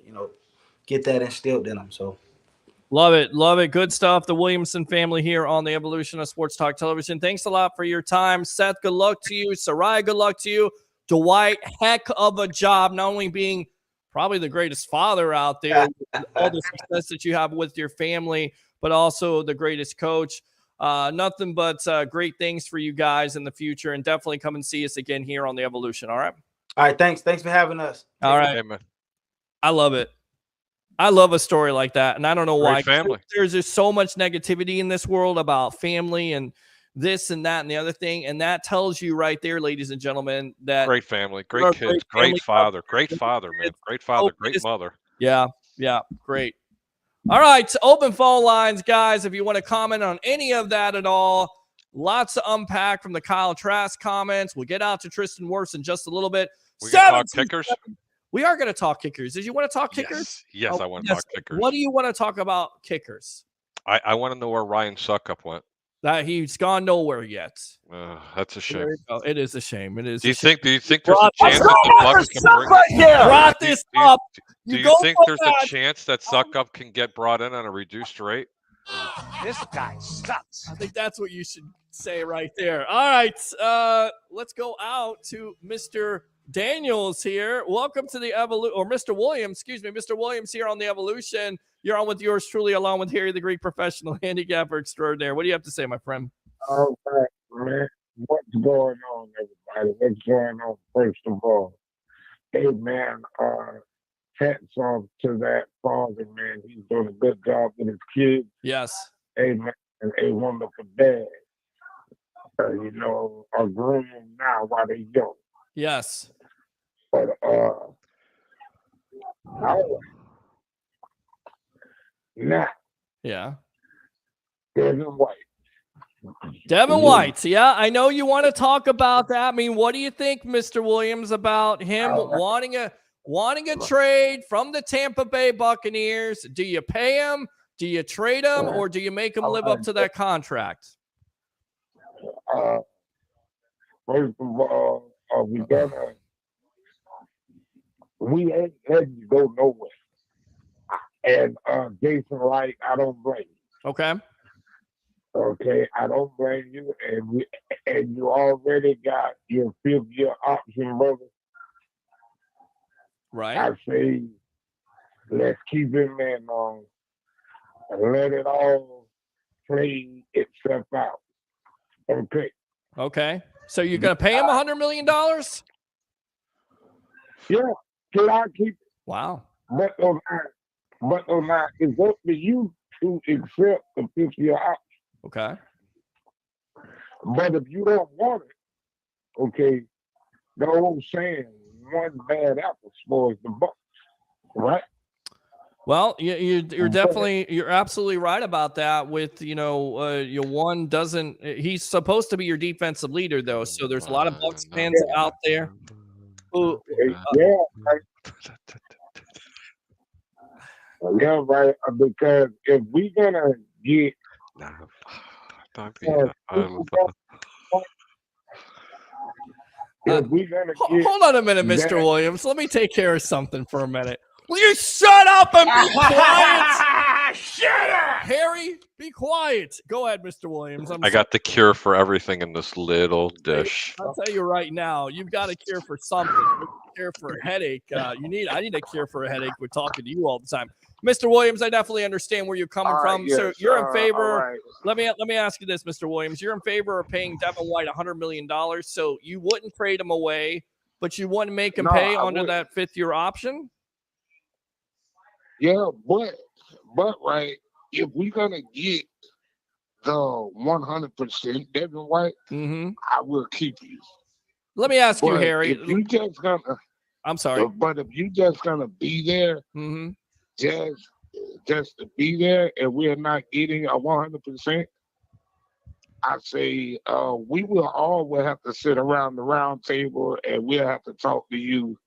get that instilled in them. So. Love it. Good stuff. The Williamson family here on the Evolution of Sports Talk Television. Thanks a lot for your time. Seth, good luck to you. Soraya, good luck to you. Dwight, heck of a job, not only being probably the greatest father out there, all the success that you have with your family, but also the greatest coach. Nothing but great things for you guys in the future, and definitely come and see us again here on the Evolution. All right. All right, thanks for having us. All right. Hey, man. I love it. I love a story like that, and I don't know why. Great family. There's just so much negativity in this world about family and this and that and the other thing, and that tells you right there, ladies and gentlemen, that Great family, great kids, great father, man, great father, great mother. Yeah, great. All right, so open phone lines, guys. If you want to comment on any of that at all, lots to unpack from the Kyle Trask comments. We'll get out to Tristan Wirfs in just a little bit. We can talk kickers. We are going to talk kickers. Did you want to talk kickers? Yes, I want to talk kickers. What do you want to talk about kickers? I want to know where Ryan Suckup went. That he's gone nowhere yet. That's a shame. It is a shame. It is. Do you think there's a chance that the Bucs can bring? Brought this up. Do you think there's a chance that Suckup can get brought in on a reduced rate? This guy sucks. I think that's what you should say right there. All right, let's go out to Mr. Daniels here. Welcome to the Evolution, or Mr. Williams, excuse me. Mr. Williams here on the Evolution. You're on with yours truly, along with Harry, the Greek professional handicapper extraordinaire. What do you have to say, my friend? All right, man. What's going on, everybody? What's going on, first of all? Hey, man, hats off to that father, man. He's doing a good job with his kids. Yes. Hey, man, and a wonderful dad. You know, are grooming now while they're young. Yes. But, now. Yeah. Devin White. Devin White. Yeah, I know you want to talk about that. I mean, what do you think, Mr. Williams, about him wanting a trade from the Tampa Bay Buccaneers? Do you pay him? Do you trade him? Or do you make him live up to that contract? First of all, we ain't letting you go nowhere. And Jason Wright, I don't blame you. Okay. Okay, I don't blame you. And you already got your 5th-year option, brother. Right. I say let's keep him in and let it all play itself out. Okay. Okay. So you're going to pay him $100 million? Yeah. Can I keep it? Wow. But on that, it's up to you to accept the 5th-year option. Okay. But if you don't want it, okay, the old saying, one bad apple spoils the Bucs, right? Well, you're definitely, you're absolutely right about that. With your one doesn't, he's supposed to be your defensive leader though. So there's a lot of Bucs fans out there who, yeah, right. Because if we're gonna get hold on a minute, Mr. Williams. Let me take care of something for a minute. Will you shut up and be quiet? Shut up! Harry, be quiet. Go ahead, Mr. Williams. I got the cure for everything in this little dish. I'll tell you right now, you've got a cure for something. A cure for a headache. I need a cure for a headache with talking to you all the time. Mr. Williams, I definitely understand where you're coming from. Yes, so you're in favor. Right. Let me ask you this, Mr. Williams. You're in favor of paying Devin White $100 million, so you wouldn't trade him away, but you wouldn't make him pay under that 5th-year option? Yeah, but right, if we're gonna get the 100% Devin White, I will keep you. Let me ask you, Harry. If you just gonna, I'm sorry, but if you just gonna be there, just to be there, and we're not getting a 100%, I say we will all have to sit around the round table, and we'll have to talk to you.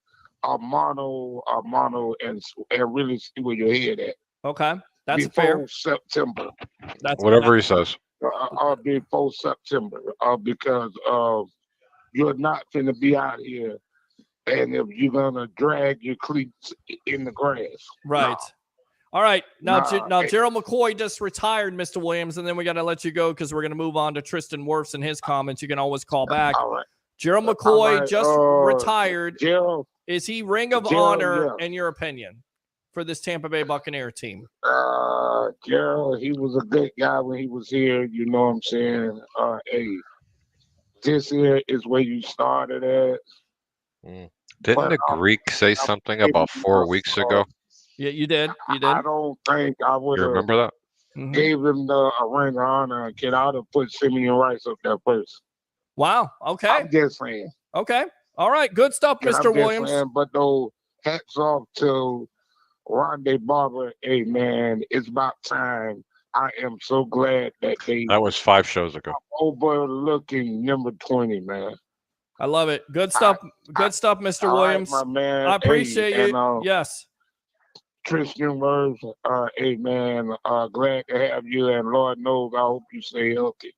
A mono, and really see where your head at. Okay, that's before fair. September. That's whatever he says. Before September, because you're not going to be out here, and if you're gonna drag your cleats in the grass, right? All right, now Gerald McCoy just retired, Mr. Williams, and then we got to let you go because we're going to move on to Tristan Wirfs and his comments. You can always call back. All right. Gerald McCoy just retired. Gerald. Is he Ring of Honor, in your opinion, for this Tampa Bay Buccaneer team? Gerald, he was a good guy when he was here. You know what I'm saying? Hey, this here is where you started at. Didn't the Greek say something about 4 weeks ago? Yeah, you did. You did. I don't think I would You have remember that? gave him a ring of honor. Kid, I'd have put Simeon Rice up there first. Wow. Okay. I'm just saying. Okay. All right. Good stuff, Kid, Mr. I'm just Williams. saying, but no, hats off to Rondé Barber. Hey, man, it's about time. I am so glad that they That was 5 shows ago. overlooking number 20, man. I love it. Good stuff. Good stuff, Mr. All right, Williams. my man. I appreciate Hey, you. and, Yes. Tristan Wirfs, hey man, glad to have you, and Lord knows I hope you stay healthy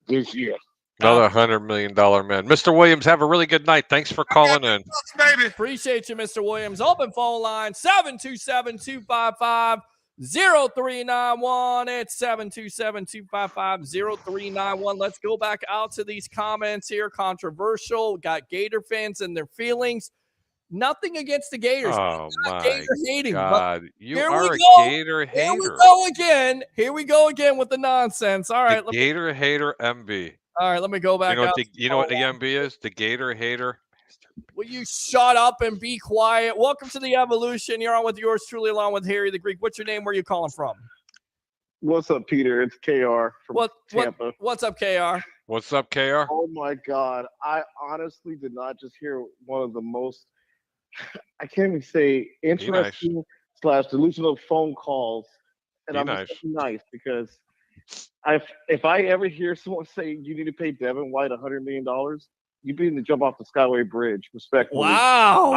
this year. Another $100 million man. Mr. Williams, have a really good night. Thanks for calling in. Baby. Appreciate you, Mr. Williams. Open phone line 727-255-0391. It's 727-255-0391. Let's go back out to these comments here. Controversial. Got Gator fans and their feelings. Nothing against the Gators. Oh, my Gator hating, God. You here are we a go. Gator hater. Here we go again. Here we go again with the nonsense. All right. The Gator hater MB. All right, let me go back. You know what the MB is? The Gator hater. Will you shut up and be quiet? Welcome to the Evolution. You're on with yours truly, along with Harry the Greek. What's your name? Where are you calling from? What's up, Peter? It's KR from Tampa. What's up, KR? What's up, KR? Oh my God. I honestly did not just hear one of the most, I can't even say interesting / delusional phone calls. And I'm just nice because if I ever hear someone say you need to pay Devin White $100 million, you need to jump off the Skyway Bridge, respectfully. Wow.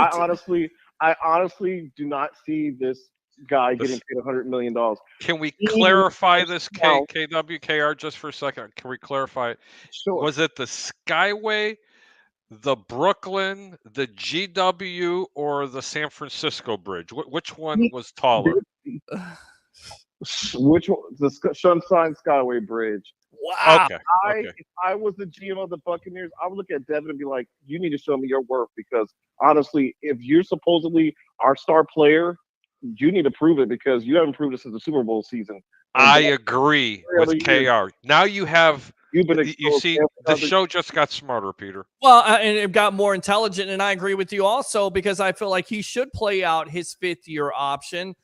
I honestly do not see this guy getting paid $100 million. Can we clarify this, KWKR, just for a second? Can we clarify it? Sure. Was it the Skyway, the Brooklyn, the GW, or the San Francisco Bridge? Which one was taller? Which one? The Sunshine Skyway Bridge. Wow. Okay. If I was the GM of the Buccaneers, I would look at Devin and be like, you need to show me your worth, because honestly, if you're supposedly our star player, you need to prove it, because you haven't proved it since the Super Bowl season. I agree with KR. Now you see, the show just got smarter, Peter. Well, and it got more intelligent, and I agree with you also, because I feel like he should play out his 5th-year option.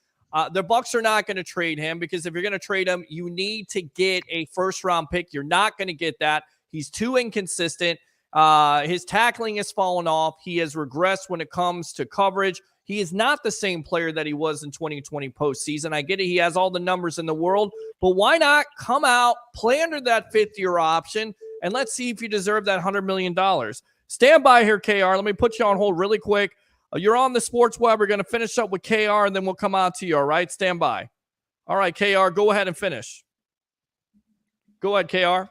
The Bucs are not going to trade him, because if you're going to trade him, you need to get a first-round pick. You're not going to get that. He's too inconsistent. His tackling has fallen off. He has regressed when it comes to coverage. He is not the same player that he was in 2020 postseason. I get it. He has all the numbers in the world, but why not come out, play under that 5th-year option, and let's see if you deserve that $100 million. Stand by here, KR. Let me put you on hold really quick. You're on the Sports Web. We're going to finish up with KR, and then we'll come out to you, all right? Stand by. All right, KR, go ahead and finish. Go ahead, KR.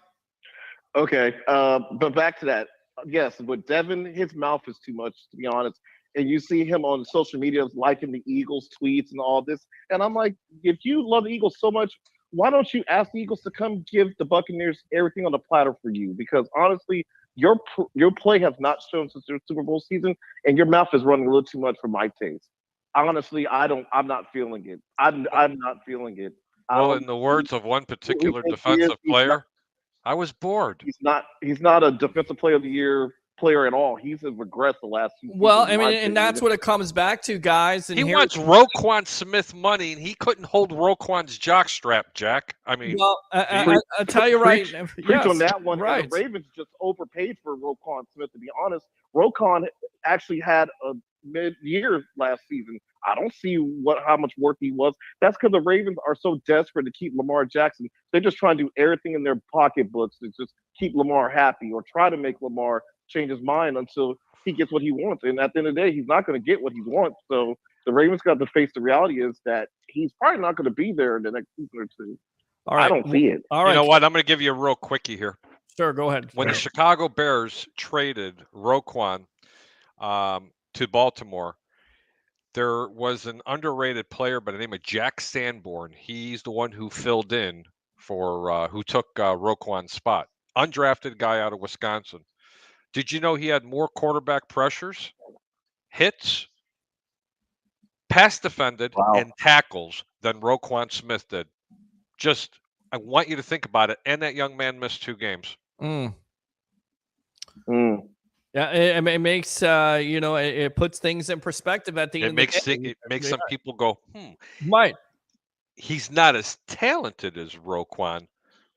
Okay, but back to that. Yes, with Devin, his mouth is too much, to be honest. And you see him on social media liking the Eagles tweets and all this. And I'm like, if you love the Eagles so much, why don't you ask the Eagles to come give the Buccaneers everything on the platter for you? Because honestly, your play has not shown since their Super Bowl season, and your mouth is running a little too much for my taste. Honestly, I'm not feeling it. I'm not feeling it. Well, in the words of one particular defensive player, I was bored. He's not a defensive player of the year player at all. He's regressed the last few. Well, I mean, and that's what it comes back to, guys. And he wants Roquan Smith money, and he couldn't hold Roquan's jockstrap, Jack. I mean, well, I'll tell you right. Preach on that one. Right. The Ravens just overpaid for Roquan Smith. To be honest, Roquan actually had a mid-year last season. I don't see how much work he was. That's because the Ravens are so desperate to keep Lamar Jackson. They're just trying to do everything in their pocketbooks to just keep Lamar happy, or try to make Lamar change his mind until he gets what he wants. And at the end of the day, he's not going to get what he wants. So the Ravens got to face the reality is that he's probably not going to be there in the next season or two. All right. I don't see it. All right. You know what? I'm going to give you a real quickie here. Sure, go ahead. When the Chicago Bears traded Roquan to Baltimore, there was an underrated player by the name of Jack Sanborn. He's the one who filled in for who took Roquan's spot. Undrafted guy out of Wisconsin. Did you know he had more quarterback pressures, hits, pass defended, and tackles than Roquan Smith did? Just, I want you to think about it. And that young man missed 2 games. Yeah, it makes it puts things in perspective at the end of the day. It makes some people go, Right. He's not as talented as Roquan,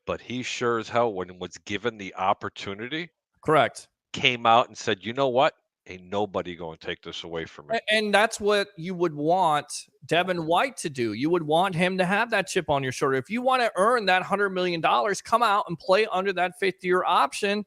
but he sure as hell, when was given the opportunity, Correct, came out and said, you know what? Ain't nobody going to take this away from me. And that's what you would want Devin White to do. You would want him to have that chip on your shoulder. If you want to earn that $100 million, come out and play under that 5th-year option.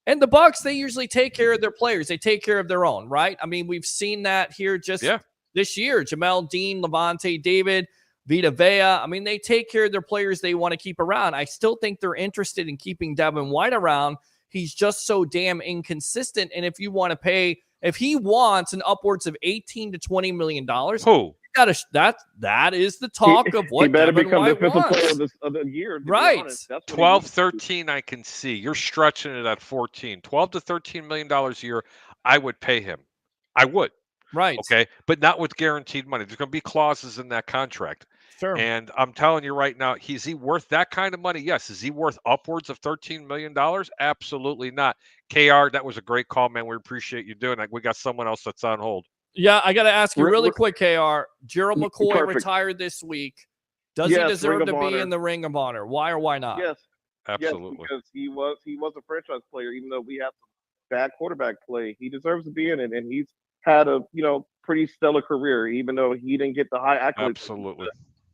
And the Bucs, they usually take care of their players. They take care of their own, right? I mean, we've seen that here just this year. Jamel Dean, Levante David, Vita Vea. I mean, they take care of their players they want to keep around. I still think they're interested in keeping Devin White around. He's just so damn inconsistent. And if you want to pay, if he wants an upwards of $18 to $20 million, that is the talk of what he better Devin become White defensive wants. player of the year. Right. 12, 13, I can see. You're stretching it at 14. 12 to $13 million a year, I would pay him. I would. Right. Okay. But not with guaranteed money. There's going to be clauses in that contract. Sure. And I'm telling you right now, is he worth that kind of money? Yes. Is he worth upwards of $13 million? Absolutely not. KR, that was a great call, man. We appreciate you doing that. We got someone else that's on hold. Yeah, I got to ask you really quick, KR. Gerald McCoy Perfect. retired this week. Does he deserve to be in the Ring of Honor? Why or why not? Yes. Absolutely. Yes, because he was a franchise player, even though we have some bad quarterback play. He deserves to be in it, and he's had a pretty stellar career, even though he didn't get the high accolades. Absolutely.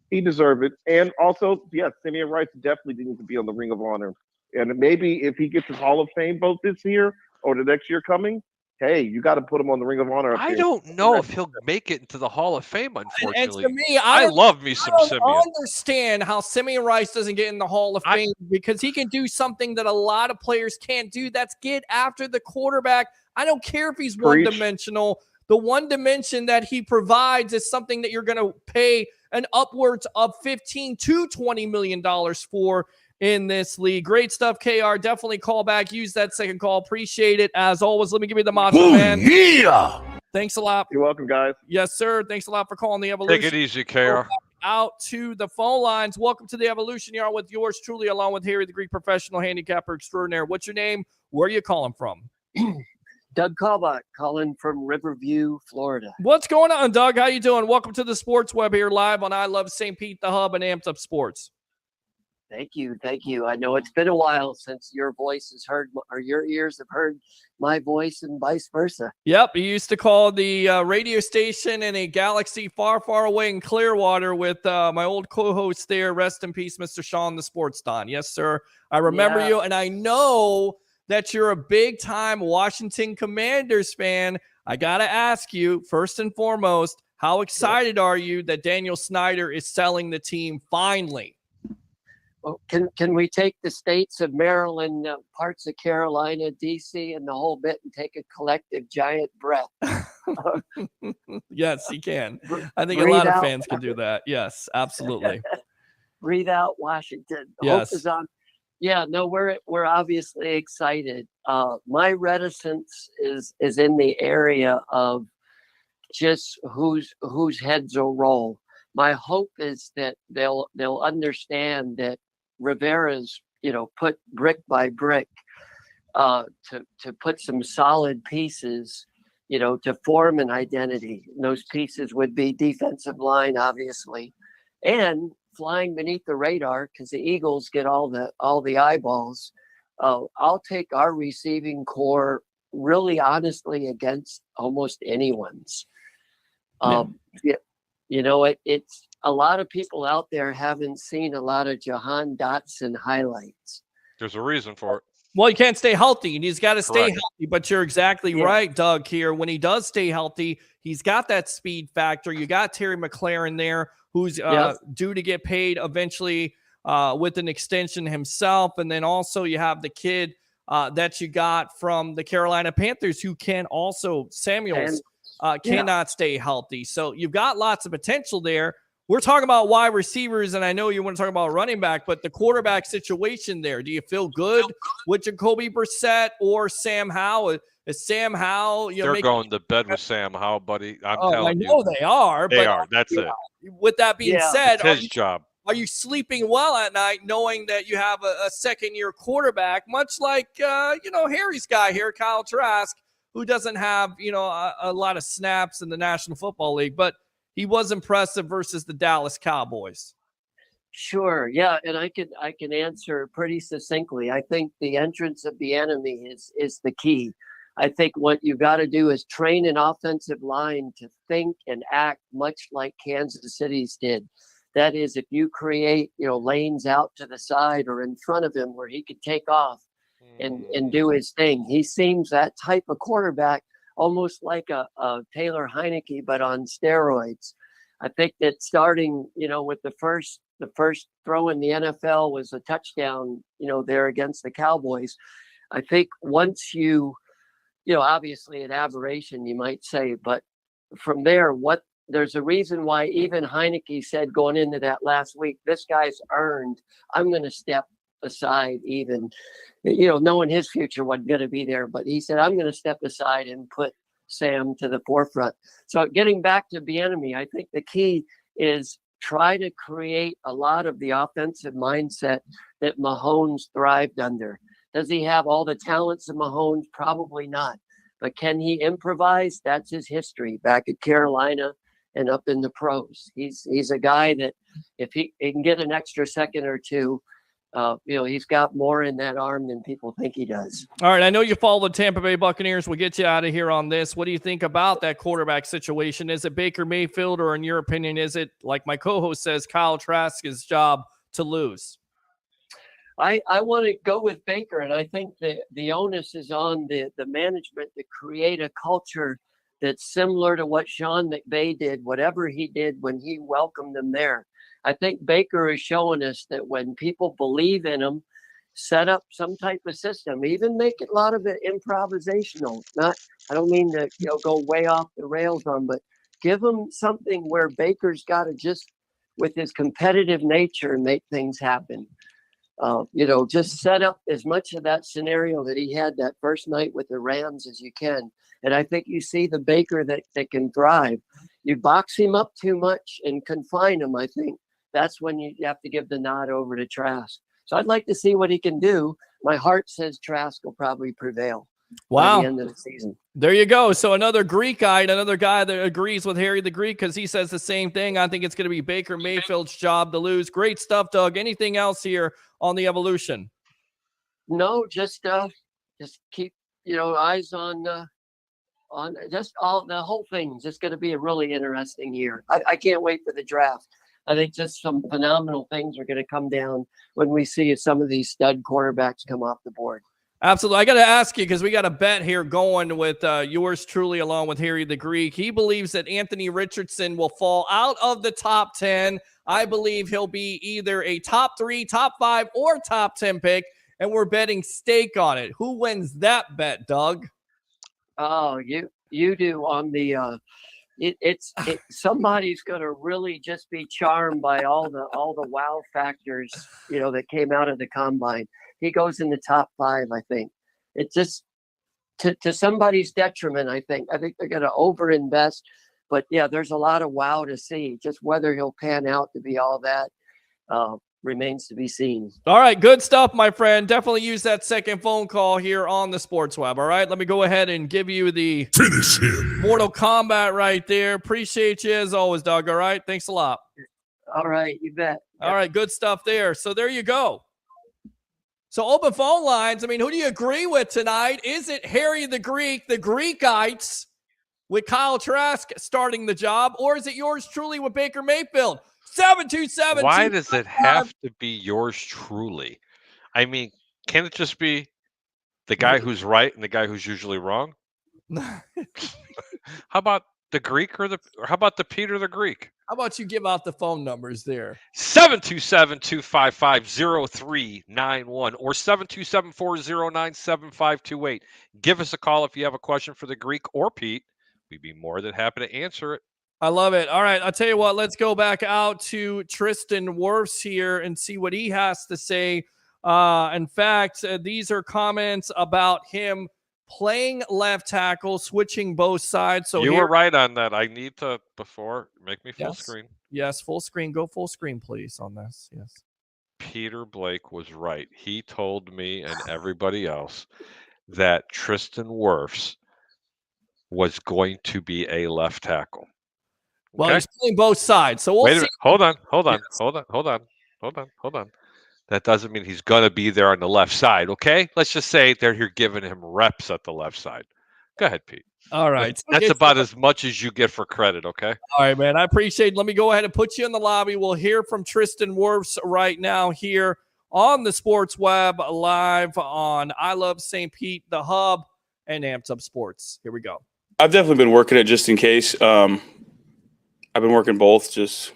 He deserved it. And also, yes, Simeon Rice definitely needs to be on the Ring of Honor. And maybe if he gets his Hall of Fame vote this year or the next year coming, hey, you got to put him on the Ring of Honor. I don't know if he'll make it into the Hall of Fame, unfortunately. And to me, I love me some Simeon. I don't understand how Simeon Rice doesn't get in the Hall of Fame because he can do something that a lot of players can't do. That's get after the quarterback. I don't care if he's one-dimensional. The one dimension that he provides is something that you're going to pay an upwards of $15 to $20 million for in this league. Great stuff, KR. Definitely call back. Use that second call. Appreciate it. As always, let me give you the Macho Man. Yeah. Thanks a lot. You're welcome, guys. Yes, sir. Thanks a lot for calling the Evolution. Take it easy, KR. Out to the phone lines. Welcome to the Evolution. You're on with yours truly, along with Harry, the Greek professional handicapper extraordinaire. What's your name? Where are you calling from? Doug Kalbach calling from Riverview, Florida. What's going on, Doug? How you doing? Welcome to the Sports Web here live on I Love St. Pete, the hub, and Amped Up Sports. Thank you. Thank you. I know it's been a while since your voice has heard, or your ears have heard my voice and vice versa. Yep. You used to call the radio station in a galaxy far, far away in Clearwater with my old co-host there. Rest in peace, Mr. Sean, the Sports Don. Yes, sir. I remember you, and I know that you're a big-time Washington Commanders fan. I got to ask you, first and foremost, how excited are you that Daniel Snyder is selling the team finally? Well, can we take the states of Maryland, parts of Carolina, D.C., and the whole bit and take a collective giant breath? Yes, he can. I think a lot of fans can do that. Yes, absolutely. Breathe out, Washington. Yes. Hope is on. Yeah, no, we're obviously excited. My reticence is in the area of just whose heads will roll. My hope is that they'll understand that Rivera's put brick by brick to put some solid pieces to form an identity. And those pieces would be defensive line, obviously, and flying beneath the radar because the Eagles get all the eyeballs. I'll take our receiving core really honestly against almost anyone's. It's a lot of people out there haven't seen a lot of Jahan Dotson highlights. There's a reason for it. Well, he can't stay healthy, and he's got to stay Correct. healthy. But you're exactly right, Doug, here. When he does stay healthy, he's got that speed factor. You got Terry McLaurin there, who's due to get paid eventually with an extension himself. And then also you have the kid that you got from the Carolina Panthers who can also, Samuels, cannot stay healthy. So you've got lots of potential there. We're talking about wide receivers, and I know you want to talk about running back, but the quarterback situation there, do you feel good with Jacoby Brissett or Sam Howell? Is Sam Howell? They're going to bed with Sam Howell, buddy. I'm telling you. I know they are. They are. That's it. With that being said, it's his job. Are you sleeping well at night knowing that you have a second-year quarterback, much like, Harry's guy here, Kyle Trask, who doesn't have, a lot of snaps in the National Football League, but he was impressive versus the Dallas Cowboys. Sure. Yeah. And I can answer pretty succinctly. I think the entrance of the enemy is the key. I think what you got to do is train an offensive line to think and act much like Kansas City's did. That is, if you create, lanes out to the side or in front of him where he could take off and do his thing. He seems that type of quarterback, almost like a Taylor Heineke, but on steroids. I think that starting, with the first throw in the NFL was a touchdown, there against the Cowboys. I think once obviously an aberration, you might say, but from there, there's a reason why even Heineke said going into that last week, this guy's earned, I'm going to step aside even, knowing his future wasn't going to be there, but he said, I'm going to step aside and put Sam to the forefront. So getting back to Bieniemy, I think the key is try to create a lot of the offensive mindset that Mahomes thrived under. Does he have all the talents of Mahomes? Probably not. But can he improvise? That's his history back at Carolina and up in the pros. He's a guy that if he can get an extra second or two, he's got more in that arm than people think he does. All right, I know you follow the Tampa Bay Buccaneers. We'll get you out of here on this. What do you think about that quarterback situation? Is it Baker Mayfield, or in your opinion, is it, like my co-host says, Kyle Trask's job to lose? I want to go with Baker, and I think the onus is on the management to create a culture that's similar to what Sean McVay did, whatever he did when he welcomed them there. I think Baker is showing us that when people believe in him, set up some type of system, even make a lot of it improvisational. I don't mean to go way off the rails but give him something where Baker's got to just, with his competitive nature, make things happen. Just set up as much of that scenario that he had that first night with the Rams as you can. And I think you see the Baker that can thrive. You box him up too much and confine him, I think that's when you have to give the nod over to Trask. So I'd like to see what he can do. My heart says Trask will probably prevail. Wow. By the end of the season. There you go. So another Greek guy, another guy that agrees with Harry the Greek because he says the same thing. I think it's going to be Baker Mayfield's job to lose. Great stuff, Doug. Anything else here on the evolution? No, just keep eyes on just all the whole thing. Just going to be a really interesting year. I can't wait for the draft. I think just some phenomenal things are going to come down when we see some of these stud quarterbacks come off the board. Absolutely. I got to ask you, because we got a bet here going with yours truly along with Harry the Greek. He believes that Anthony Richardson will fall out of the top 10. I believe he'll be either a top 3, top 5, or top 10 pick, and we're betting stake on it. Who wins that bet, Doug? Oh, you do on the somebody's going to really just be charmed by all the wow factors, that came out of the combine. He goes in the top 5, I think. It's just to somebody's detriment, I think. I think they're going to overinvest. But, yeah, there's a lot of wow to see. Just whether he'll pan out to be all that remains to be seen. All right, good stuff, my friend. Definitely use that second phone call here on the Sports Web. All right, let me go ahead and give you the finish him. Mortal Kombat right there. Appreciate you as always, Doug. All right, thanks a lot. All right, you bet. All right, good stuff there. So there you go. So open phone lines. I mean, who do you agree with tonight? Is it Harry the Greek, the Greekites, with Kyle Trask starting the job, or is it yours truly with Baker Mayfield? 727. Why does it have to be yours truly? I mean, can it just be the guy who's right and the guy who's usually wrong? How about the Greek or how about the Peter the Greek? How about you give out the phone numbers there? 727-255-0391 or 727-409-7528. Give us a call if you have a question for the Greek or Pete. We'd be more than happy to answer it. I love it. All right, I'll tell you what. Let's go back out to Tristan Wirfs here and see what he has to say. In fact, these are comments about him playing left tackle, switching both sides. So you were right on that. I need to, before, make me full screen. Yes, full screen. Go full screen, please, on this. Yes. Peter Blake was right. He told me and everybody else that Tristan Wirfs was going to be a left tackle. Well, he's playing both sides, so we'll Wait a see. minute. Hold on. Yes. That doesn't mean he's going to be there on the left side, okay? Let's just say they're here giving him reps at the left side. Go ahead, Pete. All right. That's about as much as you get for credit, okay? All right, man. I appreciate it. Let me go ahead and put you in the lobby. We'll hear from Tristan Wirfs right now here on the Sports Web live on I Love St. Pete, The Hub, and Amped Up Sports. Here we go. I've definitely been working it just in case. I've been working both, just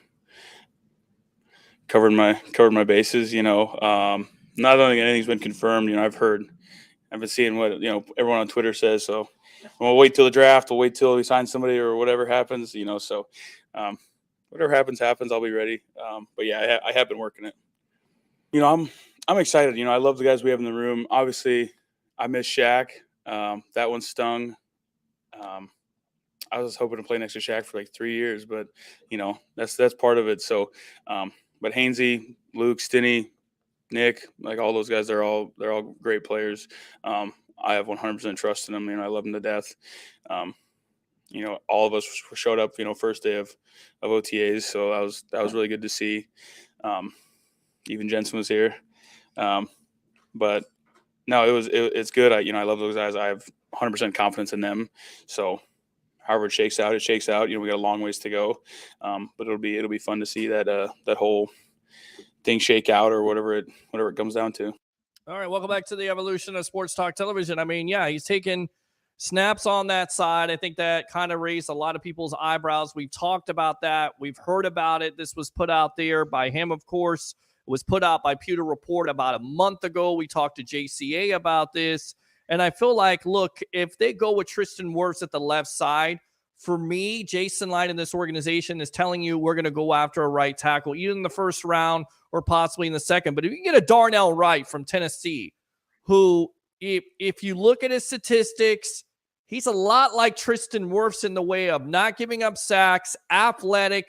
covered my bases. Not only anything's been confirmed. I've been seeing what everyone on Twitter says. So we'll wait till the draft. We'll wait till we sign somebody or whatever happens. So whatever happens. I'll be ready. But yeah, I have been working it. I'm excited. I love the guys we have in the room. Obviously, I miss Shaq. That one stung. I was hoping to play next to Shaq for like 3 years, but that's part of it. So, but Hainsey, Luke, Stinney, Nick, like all those guys, they're all great players. I have 100% trust in them. I love them to death. All of us showed up, first day of OTAs. So that was really good to see. Even Jensen was here. But no, it's good. I love those guys. I have 100% confidence in them. So however it shakes out, it shakes out. We got a long ways to go. But it'll be fun to see that whole thing shake out or whatever it comes down to. All right, welcome back to the evolution of Sports Talk Television. I mean, yeah, he's taking snaps on that side. I think that kind of raised a lot of people's eyebrows. We've talked about that. We've heard about it. This was put out there by him, of course. It was put out by Pewter Report about a month ago. We talked to JCA about this. And I feel like, look, if they go with Tristan Wirfs at the left side, for me, Jason Light in this organization is telling you we're going to go after a right tackle, either in the first round or possibly in the second. But if you get a Darnell Wright from Tennessee, who, if you look at his statistics, he's a lot like Tristan Wirfs in the way of not giving up sacks, athletic,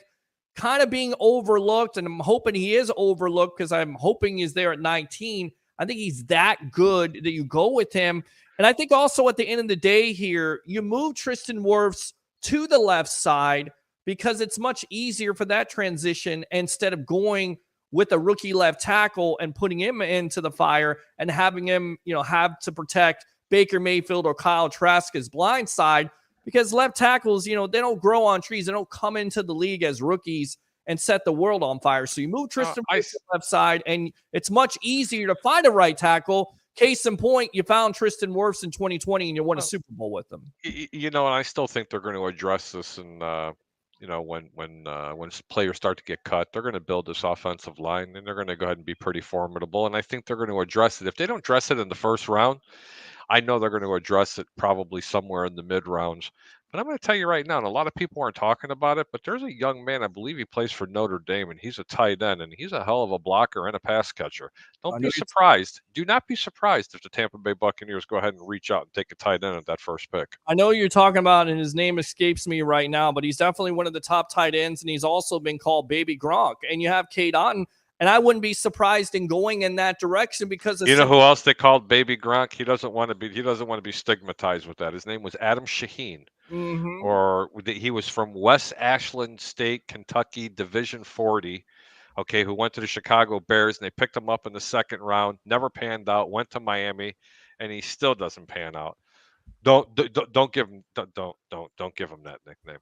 kind of being overlooked. And I'm hoping he is overlooked because I'm hoping he's there at 19. I think he's that good that you go with him. And I think also at the end of the day here, you move Tristan Wirfs to the left side because it's much easier for that transition instead of going with a rookie left tackle and putting him into the fire and having him, have to protect Baker Mayfield or Kyle Trask's blind side, because left tackles, they don't grow on trees. They don't come into the league as rookies and set the world on fire. So you move Tristan to the left side, and it's much easier to find a right tackle. Case in point, you found Tristan Wirfs in 2020 and you won a Super Bowl with them. And I still think they're going to address this. And when players start to get cut, they're going to build this offensive line and they're going to go ahead and be pretty formidable. And I think they're going to address it. If they don't address it in the first round, I know they're going to address it probably somewhere in the mid rounds. But I'm going to tell you right now, and a lot of people aren't talking about it, but there's a young man, I believe he plays for Notre Dame, and he's a tight end, and he's a hell of a blocker and a pass catcher. Don't be surprised. Do not be surprised if the Tampa Bay Buccaneers go ahead and reach out and take a tight end at that first pick. I know you're talking about, and his name escapes me right now, but he's definitely one of the top tight ends, and he's also been called Baby Gronk. And you have Cade Otton, and I wouldn't be surprised in going in that direction because you know who else they called Baby Gronk? He doesn't want to be stigmatized with that. His name was Adam Shaheen. Mm-hmm. Or he was from West Ashland State, Kentucky, Division 40, who went to the Chicago Bears, and they picked him up in the second round, never panned out, went to Miami, and he still doesn't pan out. Don't give him that nickname.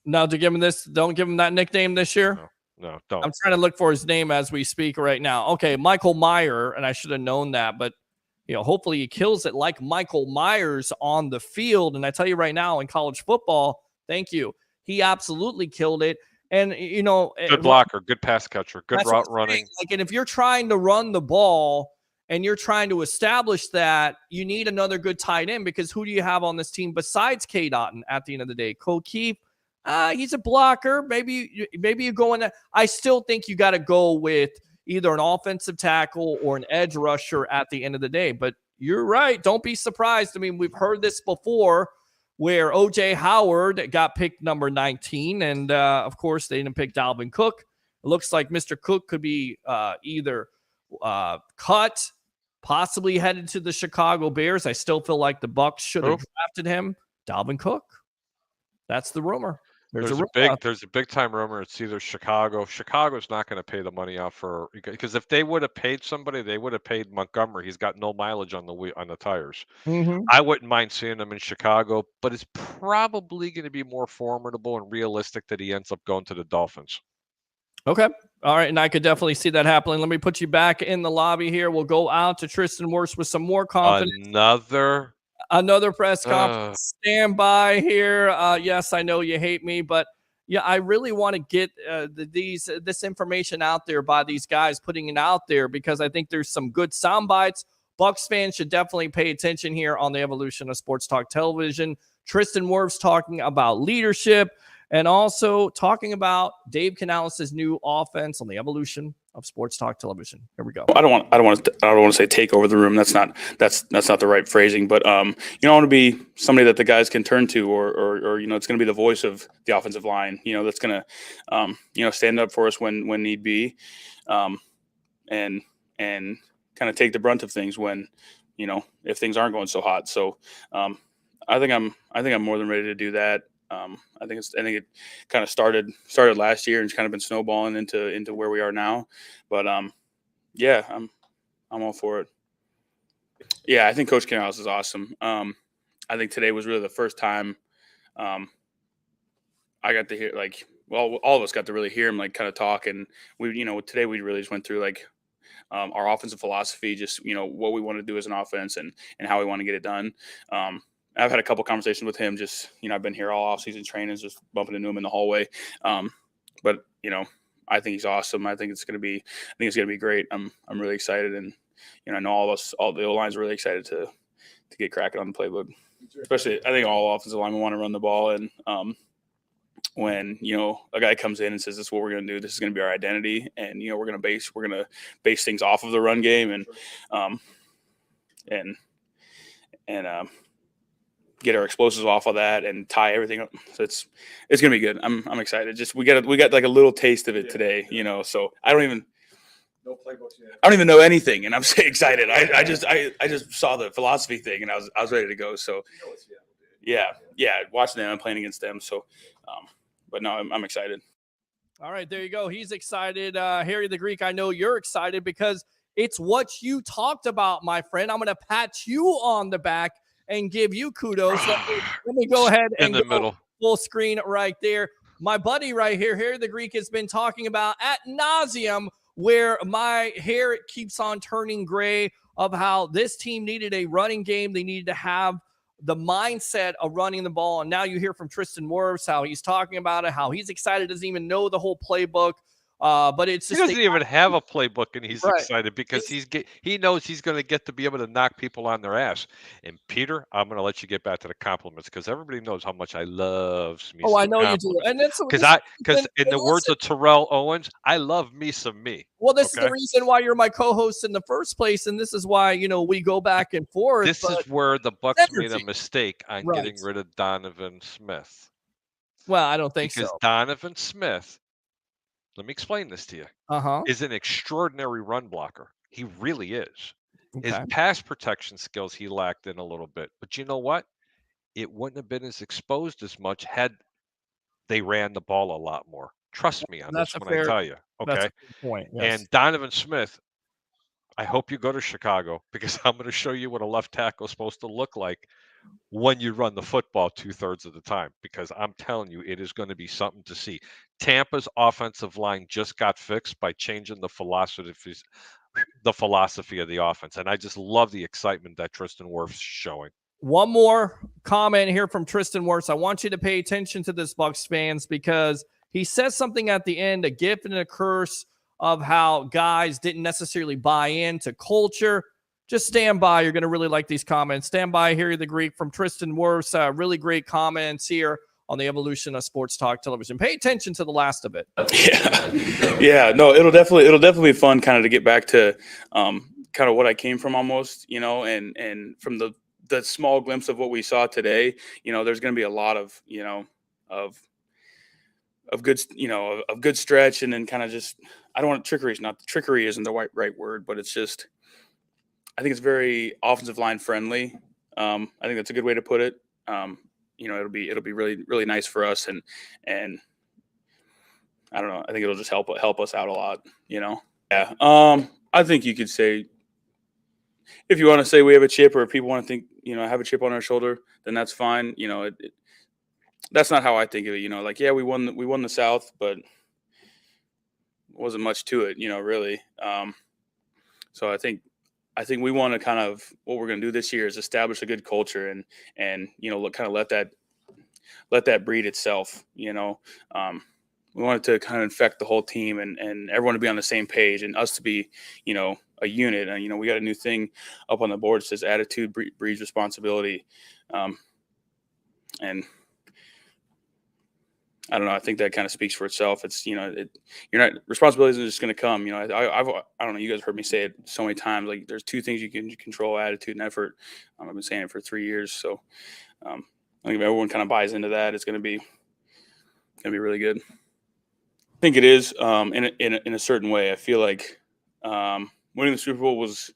No, don't give him that nickname this year? No, don't. I'm trying to look for his name as we speak right now. Okay, Michael Meyer, and I should have known that, but hopefully he kills it like Michael Myers on the field. And I tell you right now, in college football, thank you, he absolutely killed it. And, good blocker, good pass catcher, good route running. And if you're trying to run the ball and you're trying to establish that, you need another good tight end, because who do you have on this team besides Cade Otton at the end of the day? Cole Keefe, he's a blocker. Maybe you go in. I still think you got to go with either an offensive tackle or an edge rusher at the end of the day. But you're right. Don't be surprised. I mean, we've heard this before where O.J. Howard got picked number 19. And, of course, they didn't pick Dalvin Cook. It looks like Mr. Cook could be either cut, possibly headed to the Chicago Bears. I still feel like the Bucs should have drafted him. Dalvin Cook. That's the rumor. There's a big time rumor. It's either Chicago. Chicago's not going to pay the money out because if they would have paid somebody, they would have paid Montgomery. He's got no mileage on the tires. Mhm. I wouldn't mind seeing him in Chicago, but it's probably going to be more formidable and realistic that he ends up going to the Dolphins. Okay. All right. And I could definitely see that happening. Let me put you back in the lobby here. We'll go out to Tristan Wirfs with some more confidence. Another press conference. Stand by here. Yes, I know you hate me, but yeah, I really want to get this information out there by these guys putting it out there, because I think there's some good sound bites. Bucs fans should definitely pay attention here on the evolution of Sports Talk Television. Tristan Wirfs talking about leadership and also talking about Dave Canales' new offense on the evolution of Sports Talk Television. Here we go. I don't want to say take over the room. That's not the right phrasing. But I want to be somebody that the guys can turn to, or it's going to be the voice of the offensive line. That's going to stand up for us when need be, and kind of take the brunt of things when if things aren't going so hot. So I think I'm more than ready to do that. I think it kind of started last year and it's kind of been snowballing into where we are now. But yeah, I'm all for it. Yeah, I think Coach Canales is awesome. I think today was really the first time I got to hear, all of us got to really hear him kind of talk. And today we really just went through our offensive philosophy, just what we want to do as an offense and how we want to get it done. I've had a couple conversations with him. Just I've been here all offseason training, just bumping into him in the hallway. But I think he's awesome. I think it's gonna be great. I'm really excited, and I know all the O-lines are really excited to get cracking on the playbook. Especially, I think all offensive linemen want to run the ball, and when a guy comes in and says, "This is what we're gonna do. This is gonna be our identity," and we're gonna base things off of the run game, and get our explosives off of that and tie everything up. So it's gonna be good. I'm excited. Just we got like a little taste of it today, So I don't even know anything, and I'm so excited. I just saw the philosophy thing, and I was ready to go. So yeah, watching them and playing against them. So, but no, I'm excited. All right, there you go. He's excited. Harry the Greek, I know you're excited because it's what you talked about, my friend. I'm going to pat you on the back and give you kudos. Let me go ahead and in the middle. Full screen right there. My buddy right here, Harry the Greek, has been talking about ad nauseum where my hair keeps on turning gray of how this team needed a running game. They needed to have the mindset of running the ball. And now you hear from Tristan Wirfs how he's talking about it, how he's excited, doesn't even know the whole playbook. But it's just he doesn't even have a playbook, and he's excited because he knows he's going to get to be able to knock people on their ass. And Peter, I'm going to let you get back to the compliments because everybody knows how much I love me. Oh, I know you do, and that's because in the words of Terrell Owens, I love me some me. Well, this is the reason why you're my co-host in the first place, and this is why we go back and forth. This is where the Bucs made a mistake on getting rid of Donovan Smith. Well, I don't think so. Because Donovan Smith, let me explain this to you, is an extraordinary run blocker. He really is. Okay. His pass protection skills he lacked in a little bit. But you know what? It wouldn't have been as exposed as much had they ran the ball a lot more. Trust me on this when I tell you. Okay. That's a good point. Yes. And Donovan Smith, I hope you go to Chicago because I'm going to show you what a left tackle is supposed to look like when you run the football 2/3 of the time, because I'm telling you, it is going to be something to see. Tampa's offensive line just got fixed by changing the philosophy of the offense. And I just love the excitement that Tristan Wirfs is showing. One more comment here from Tristan Wirfs. I want you to pay attention to this, Bucs fans, because he says something at the end, a gift and a curse of how guys didn't necessarily buy into culture. Just stand by. You're going to really like these comments. Stand by. Harry the Greek from Tristan Wirfs. Really great comments here on the evolution of Sports Talk Television. Pay attention to the last of it. Yeah. No, it'll definitely be fun kind of to get back to kind of what I came from almost, and from the small glimpse of what we saw today, there's going to be a lot of, of good stretch, and then kind of just, I don't want trickery isn't the right word, but it's just, I think it's very offensive line friendly. I think that's a good way to put it. it'll be really, really nice for us. And I don't know. I think it'll just help us out a lot, Yeah. I think you could say, if you want to say we have a chip, or if people want to think, have a chip on our shoulder, then that's fine. That's not how I think of it. Like, yeah, we won the South, but it wasn't much to it, really. So I think we want to kind of, what we're going to do this year is establish a good culture and kind of let that breed itself. We wanted to kind of infect the whole team and everyone to be on the same page, and us to be, a unit. And, we got a new thing up on the board that says attitude breeds responsibility. And I don't know. I think that kind of speaks for itself. It's, you're not, responsibility isn't just going to come. I don't know. You guys heard me say it so many times. Like, there's two things you can control: attitude and effort. I've been saying it for 3 years. So I think if everyone kind of buys into that, it's going to be really good. I think it is in a certain way. I feel like winning the Super Bowl was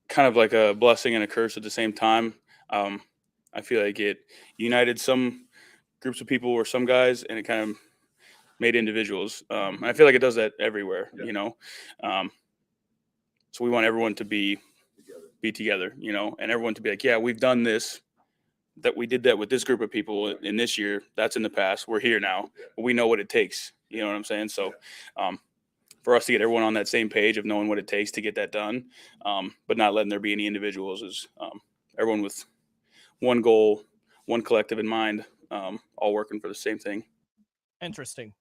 kind of like a blessing and a curse at the same time. I feel like it united some groups of people or some guys, and it kind of made individuals. And I feel like it does that everywhere, So we want everyone to be together, and everyone to be like, yeah, we've done this, that we did that with this group of people in this year. That's in the past. We're here now. But we know what it takes. You know what I'm saying? So for us to get everyone on that same page of knowing what it takes to get that done, but not letting there be any individuals, is everyone with one goal, one collective in mind, all working for the same thing. Interesting.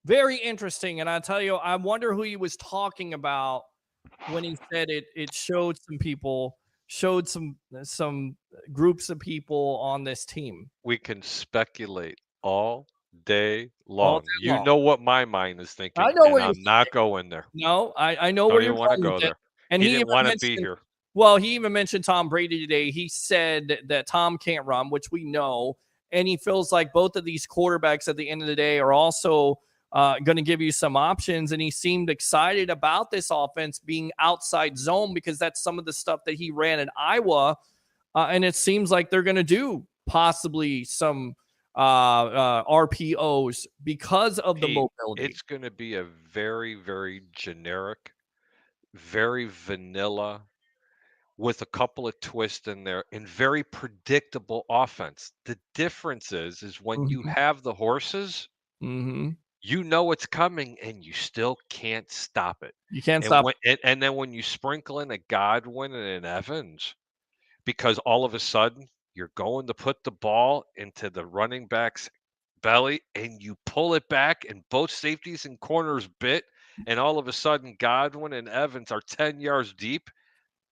Very interesting. And I tell you, I wonder who he was talking about when he said it showed some people, showed some groups of people on this team. We can speculate all day long. You know what my mind is thinking. I know where I'm not going there. No, I know Don't where even you're want to going go with there. it. And he didn't want to be here. Well, he even mentioned Tom Brady today. He said that Tom can't run, which we know. And he feels like both of these quarterbacks at the end of the day are also going to give you some options. And he seemed excited about this offense being outside zone, because that's some of the stuff that he ran in Iowa. And it seems like they're going to do possibly some RPOs because of the mobility. It's going to be a very, very generic, very vanilla, with a couple of twists in there, and very predictable offense. The difference is when you have the horses, you know it's coming, and you still can't stop it. You can't stop it. And then when you sprinkle in a Godwin and an Evans, because all of a sudden you're going to put the ball into the running back's belly, and you pull it back, and both safeties and corners bit, and all of a sudden Godwin and Evans are 10 yards deep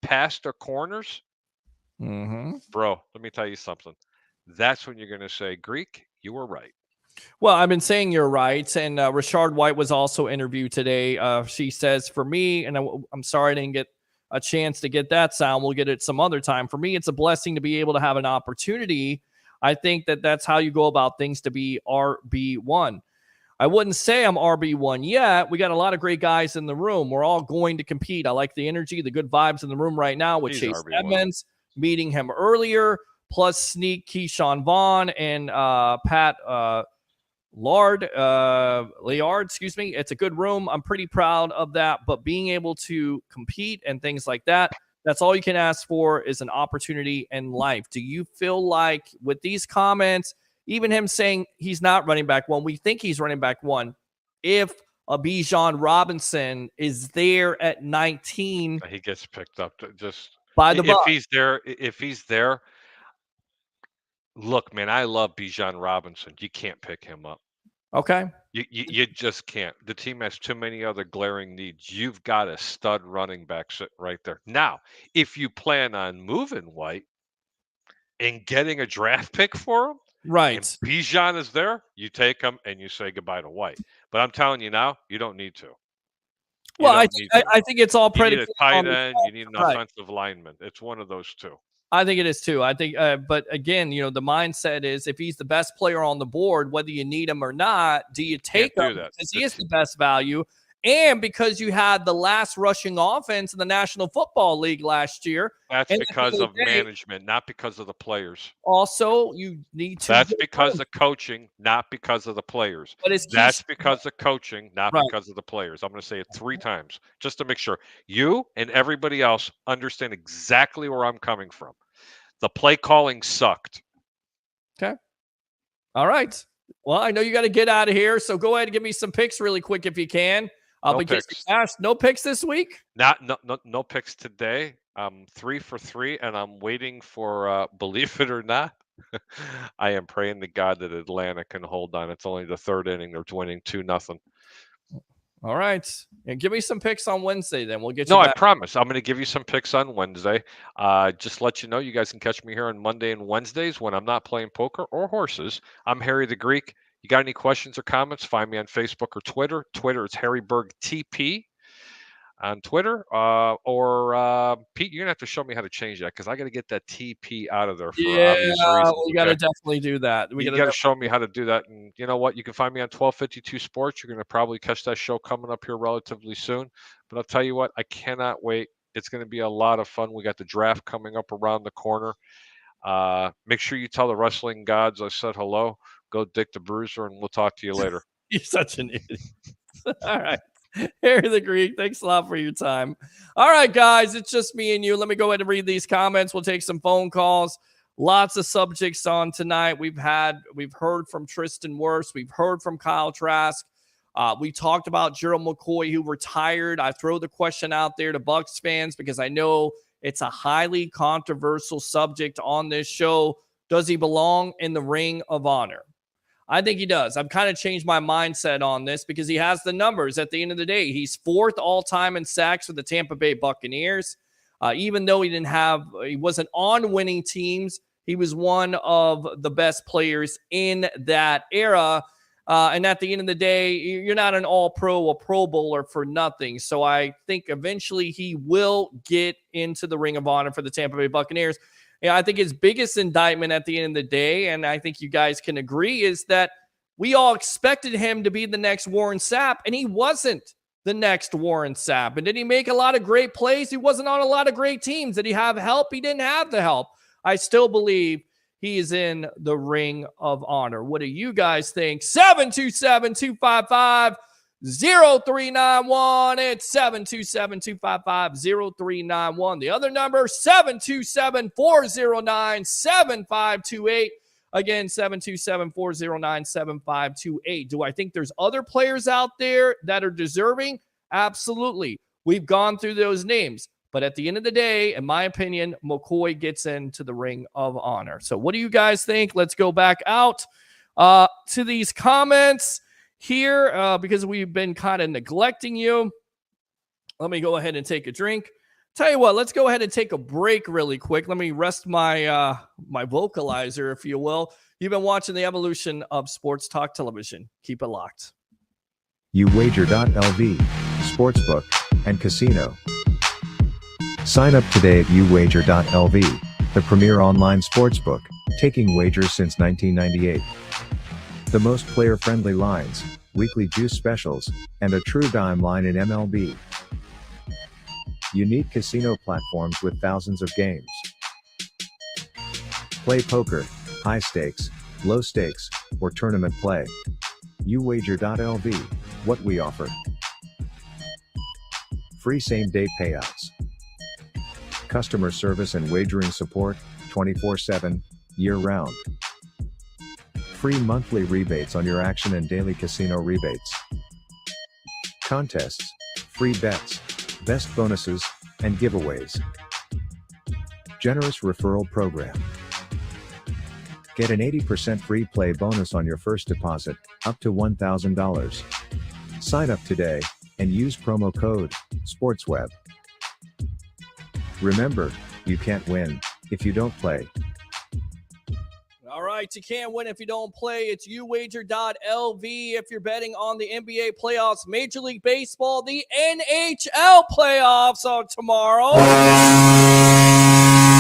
past their corners. Bro, let me tell you something. That's when you're going to say, Greek, you were right. Well, I've been saying you're right. And Rashard White was also interviewed today. She says, for me, and I'm sorry I didn't get a chance to get that sound. We'll get it some other time. For me, it's a blessing to be able to have an opportunity. I think that's how you go about things, to be RB1. I wouldn't say I'm RB1 yet. We got a lot of great guys in the room. We're all going to compete. I like the energy, the good vibes in the room right now with Chase RB1. Edmonds, meeting him earlier, plus sneak Keyshawn Vaughn and Pat Liard, excuse me. It's a good room. I'm pretty proud of that. But being able to compete and things like that, that's all you can ask for, is an opportunity in life. Do you feel like with these comments, even him saying he's not running back one, we think he's running back one, if a Bijan Robinson is there at 19, he gets picked up just by the Bucs. If he's there, look, man, I love Bijan Robinson. You can't pick him up. Okay. You just can't. The team has too many other glaring needs. You've got a stud running back sitting right there. Now, if you plan on moving White and getting a draft pick for him, right, and Bijan is there, you take him and you say goodbye to White. But I'm telling you now, you don't need to. Well, I think it's all predicated. You need a tight end. You need an offensive lineman. It's one of those two. I think it is too. I think, but again, the mindset is, if he's the best player on the board, whether you need him or not, do you take him because he is the best value? and because you had the last rushing offense in the National Football League last year. That's And because of management, not because of the players. Also, you need to. That's because of coaching, not because of the players. But it's That's because of coaching, not Right. because of the players. I'm going to say it 3 times just to make sure you and everybody else understand exactly where I'm coming from. The play calling sucked. Okay. All right. Well, I know you got to get out of here, so go ahead and give me some picks really quick if you can. No Because picks. Ash, no picks this week? No picks today. I'm 3 for 3, and I'm waiting for believe it or not. I am praying to God that Atlanta can hold on. It's only the 3rd inning. They're winning 2-0. All right. And give me some picks on Wednesday, then. We'll get you No, back. I promise. I'm going to give you some picks on Wednesday. Just let you know, you guys can catch me here on Monday and Wednesdays when I'm not playing poker or horses. I'm Harry the Greek. You got any questions or comments? Find me on Facebook or Twitter. Twitter, it's Harryberg TP on Twitter. Or Pete, you're going to have to show me how to change that because I got to get that TP out of there for obvious reasons. We got to definitely do that. You got to show me how to do that. And you know what? You can find me on 1252 Sports. You're going to probably catch that show coming up here relatively soon. But I'll tell you what, I cannot wait. It's going to be a lot of fun. We got the draft coming up around the corner. Make sure you tell the wrestling gods I said hello. Go Dick the Bruiser, and we'll talk to you later. You're such an idiot. All right. Harry the Greek, thanks a lot for your time. All right, guys, it's just me and you. Let me go ahead and read these comments. We'll take some phone calls. Lots of subjects on tonight. We've heard from Tristan Wirfs. We've heard from Kyle Trask. We talked about Gerald McCoy, who retired. I throw the question out there to Bucs fans because I know it's a highly controversial subject on this show. Does he belong in the Ring of Honor? I think he does. I've kind of changed my mindset on this because he has the numbers at the end of the day. He's 4th all-time in sacks for the Tampa Bay Buccaneers. Even though he wasn't on winning teams, he was one of the best players in that era. And at the end of the day, you're not an all-pro, a Pro Bowler for nothing. So I think eventually he will get into the Ring of Honor for the Tampa Bay Buccaneers. I think his biggest indictment at the end of the day, and I think you guys can agree, is that we all expected him to be the next Warren Sapp, and he wasn't the next Warren Sapp. And did he make a lot of great plays? He wasn't on a lot of great teams. Did he have help? He didn't have the help. I still believe he is in the Ring of Honor. What do you guys think? 727-255-0391. It's 727-255-0391. The other number, 727-409-7528. Again, 727-409-7528. Do I think there's other players out there that are deserving? Absolutely. We've gone through those names. But at the end of the day, in my opinion, McCoy gets into the Ring of Honor. So what do you guys think? Let's go back out to these comments here because we've been kind of neglecting you. Let me go ahead and take a drink. Tell you what, let's go ahead and take a break really quick. Let me rest my my vocalizer, if you will. You've been watching the evolution of sports talk television. Keep it locked. uwager.lv, sportsbook, and casino. Sign up today at uwager.lv, the premier online sportsbook, taking wagers since 1998. The most player-friendly lines, weekly juice specials, and a true dime line in MLB. Unique casino platforms with thousands of games. Play poker, high stakes, low stakes, or tournament play. uwager.lv, what we offer. Free same-day payouts. Customer service and wagering support, 24/7, year-round. Free monthly rebates on your action and daily casino rebates. Contests, free bets, best bonuses, and giveaways. Generous referral program. Get an 80% free play bonus on your first deposit, up to $1,000. Sign up today, and use promo code SPORTSWEB. Remember, you can't win if you don't play. All right, you can't win if you don't play. It's uwager.lv if you're betting on the NBA playoffs, Major League Baseball, the NHL playoffs on tomorrow.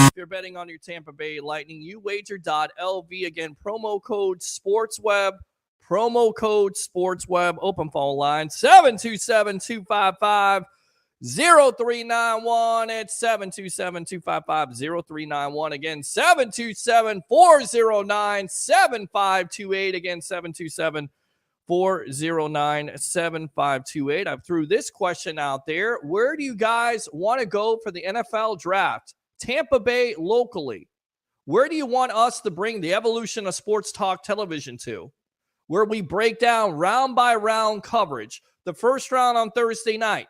If you're betting on your Tampa Bay Lightning, uwager.lv. Again, promo code SPORTSWEB, promo code SportsWeb. Open phone line 727-255-0391. It's 727-255-0391. Again, 727-409-7528. Again, 727-409-7528. I threw this question out there. Where do you guys want to go for the NFL draft? Tampa Bay locally. Where do you want us to bring the evolution of sports talk television to? Where we break down round by round coverage. The first round on Thursday night.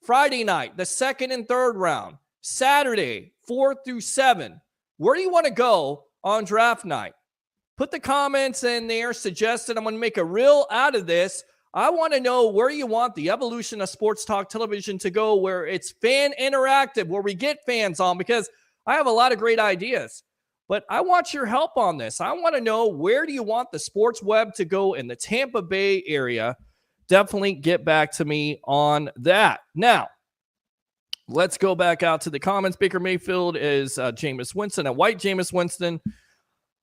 Friday night, the second and third round. Saturday, 4 through 7. Where do you want to go on draft night? Put the comments in there. Suggested I'm going to make a reel out of this. I want to know where you want the evolution of sports talk television to go, where it's fan interactive, where we get fans on, because I have a lot of great ideas, but I want your help on this. I want to know, where do you want the sports web to go in the Tampa Bay area? Definitely get back to me on that. Now, let's go back out to the comments. Baker Mayfield is Jameis Winston, a white Jameis Winston.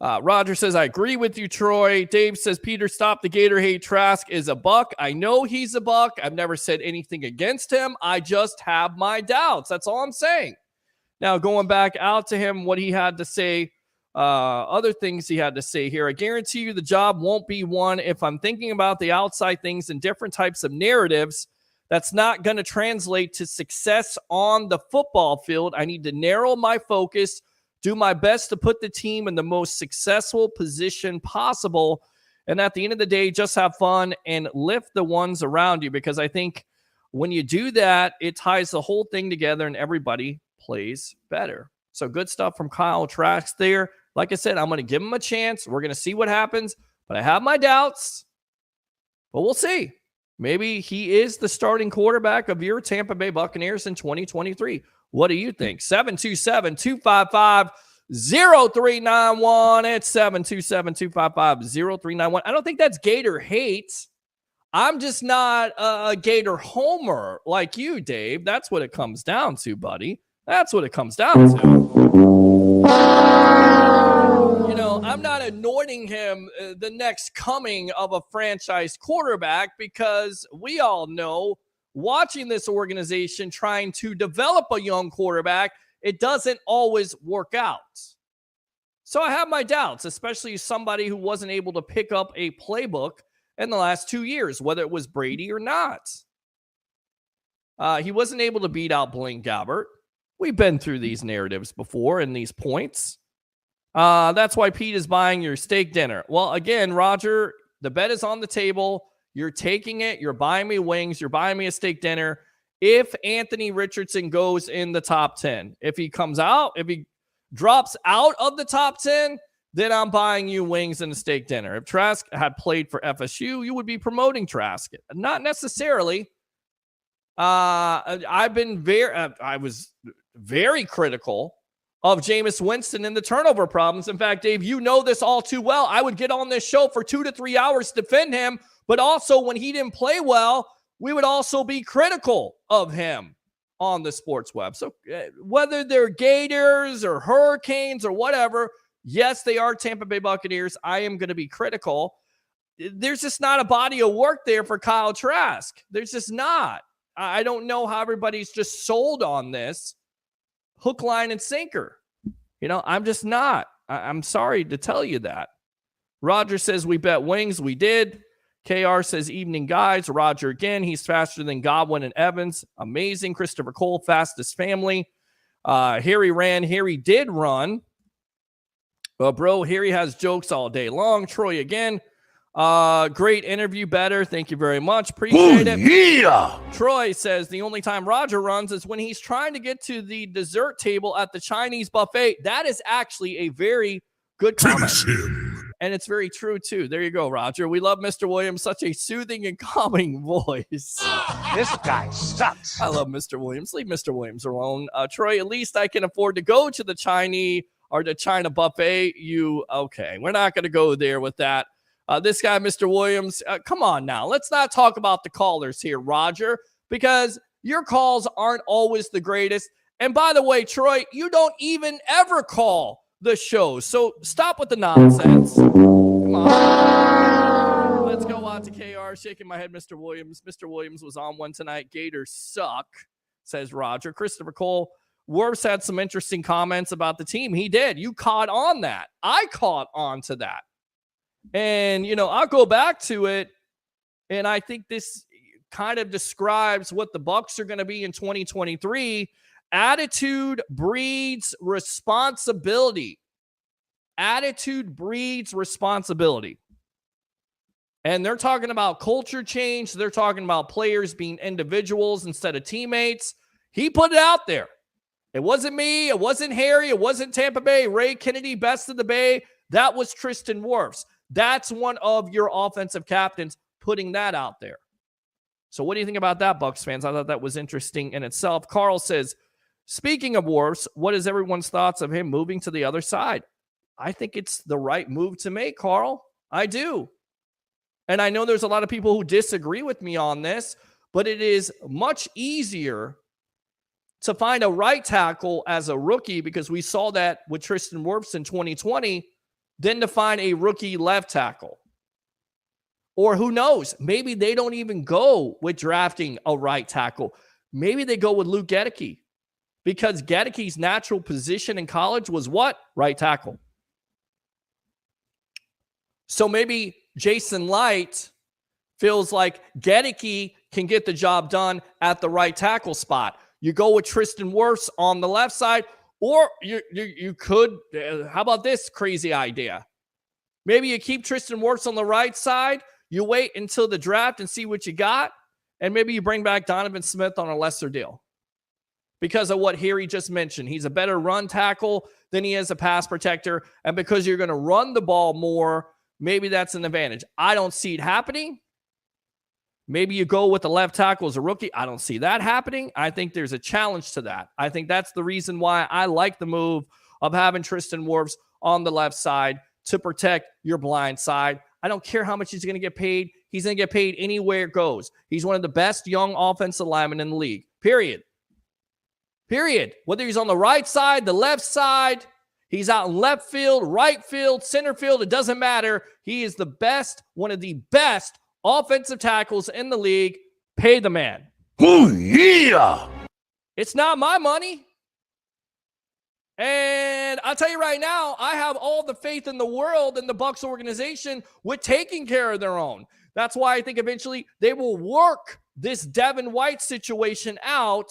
Roger says, I agree with you, Troy. Dave says, Peter, stop the Gator hate. Trask is a Buck. I know he's a Buck. I've never said anything against him. I just have my doubts. That's all I'm saying. Now, going back out to him, what he had to say, other things he had to say here. I guarantee you the job won't be won if I'm thinking about the outside things and different types of narratives. That's not going to translate to success on the football field. I need to narrow my focus, do my best to put the team in the most successful position possible. And at the end of the day, just have fun and lift the ones around you, because I think when you do that, it ties the whole thing together and everybody plays better. So good stuff from Kyle Trask there. Like I said, I'm going to give him a chance. We're going to see what happens, but I have my doubts, but we'll see. Maybe he is the starting quarterback of your Tampa Bay Buccaneers in 2023. What do you think? 727-255-0391. It's 727-255-0391. I don't think that's Gator hate. I'm just not a Gator homer like you, Dave. That's what it comes down to, buddy. That's what it comes down to. You know, I'm not anointing him the next coming of a franchise quarterback, because we all know, watching this organization trying to develop a young quarterback, it doesn't always work out. So I have my doubts, especially somebody who wasn't able to pick up a playbook in the last 2 years, whether it was Brady or not. He wasn't able to beat out Blaine Gabbert. We've been through these narratives before and these points. That's why Pete is buying your steak dinner. Well, again, Roger, the bet is on the table. You're taking it. You're buying me wings. You're buying me a steak dinner. If Anthony Richardson goes in the top 10, if he comes out, if he drops out of the top 10, then I'm buying you wings and a steak dinner. If Trask had played for FSU, you would be promoting Trask. Not necessarily. I was very critical of Jameis Winston and the turnover problems. In fact, Dave, you know this all too well. I would get on this show for 2 to 3 hours to defend him, but also when he didn't play well, we would also be critical of him on the sports web. So whether they're Gators or Hurricanes or whatever, yes, they are Tampa Bay Buccaneers. I am going to be critical. There's just not a body of work there for Kyle Trask. There's just not. I don't know how everybody's just sold on this hook, line, and sinker. You know, I'm just not. I'm sorry to tell you that. Roger says we bet wings. We did. KR says evening guys. Roger again. He's faster than Godwin and Evans. Amazing. Christopher Cole, fastest family. Harry ran. Harry did run. Well, bro, Harry has jokes all day long. Troy again. Great interview, better. Thank you very much. Appreciate it. Yeah. Troy says the only time Roger runs is when he's trying to get to the dessert table at the Chinese buffet. That is actually a very good comment. And it's very true, too. There you go, Roger. We love Mr. Williams. Such a soothing and calming voice. This guy sucks. I love Mr. Williams. Leave Mr. Williams alone. Troy, at least I can afford to go to the Chinese or the China buffet. Okay. We're not going to go there with that. This guy, Mr. Williams, come on now. Let's not talk about the callers here, Roger, because your calls aren't always the greatest. And by the way, Troy, you don't even ever call the show. So stop with the nonsense. Come on. out to KR, shaking my head, Mr. Williams. Mr. Williams was on one tonight. Gators suck, says Roger. Christopher Cole, Wirfs had some interesting comments about the team. He did. You caught on that. I caught on to that. And, I'll go back to it, and I think this kind of describes what the Bucs are going to be in 2023. Attitude breeds responsibility. Attitude breeds responsibility. And they're talking about culture change. They're talking about players being individuals instead of teammates. He put it out there. It wasn't me. It wasn't Harry. It wasn't Tampa Bay. Ray Kennedy, best of the Bay. That was Tristan Wirfs. That's one of your offensive captains putting that out there. So what do you think about that, Bucs fans? I thought that was interesting in itself. Carl says, speaking of Wirfs, what is everyone's thoughts of him moving to the other side? I think it's the right move to make, Carl. I do. And I know there's a lot of people who disagree with me on this, but it is much easier to find a right tackle as a rookie, because we saw that with Tristan Wirfs in 2020, than to find a rookie left tackle. Or who knows, maybe they don't even go with drafting a right tackle. Maybe they go with Luke Gedeke, because Gedeke's natural position in college was what? Right tackle. So maybe Jason Light feels like Gedeke can get the job done at the right tackle spot. You go with Tristan Wirfs on the left side, or you could, how about this crazy idea? Maybe you keep Tristan Wirfs on the right side, you wait until the draft and see what you got, and maybe you bring back Donovan Smith on a lesser deal. Because of what Harry just mentioned. He's a better run tackle than he is a pass protector, and because you're going to run the ball more, maybe that's an advantage. I don't see it happening. Maybe you go with the left tackle as a rookie. I don't see that happening. I think there's a challenge to that. I think that's the reason why I like the move of having Tristan Wirfs on the left side to protect your blind side. I don't care how much he's going to get paid. He's going to get paid anywhere it goes. He's one of the best young offensive linemen in the league. Period. Whether he's on the right side, the left side, he's out in left field, right field, center field, it doesn't matter. He is the best, one of the best offensive tackles in the league. Pay the man. Oh, yeah. It's not my money. And I'll tell you right now, I have all the faith in the world in the Bucs organization with taking care of their own. That's why I think eventually they will work this Devin White situation out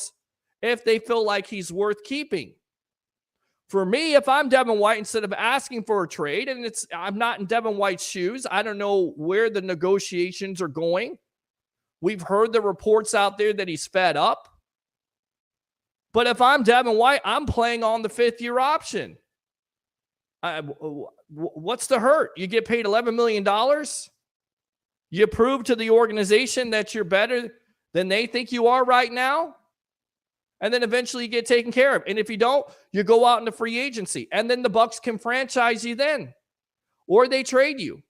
if they feel like he's worth keeping. For me, if I'm Devin White, instead of asking for a trade, and I'm not in Devin White's shoes, I don't know where the negotiations are going. We've heard the reports out there that he's fed up. But if I'm Devin White, I'm playing on the fifth-year option. What's the hurt? You get paid $11 million. You prove to the organization that you're better than they think you are right now. And then eventually you get taken care of. And if you don't, you go out into free agency. And then the Bucs can franchise you then. Or they trade you.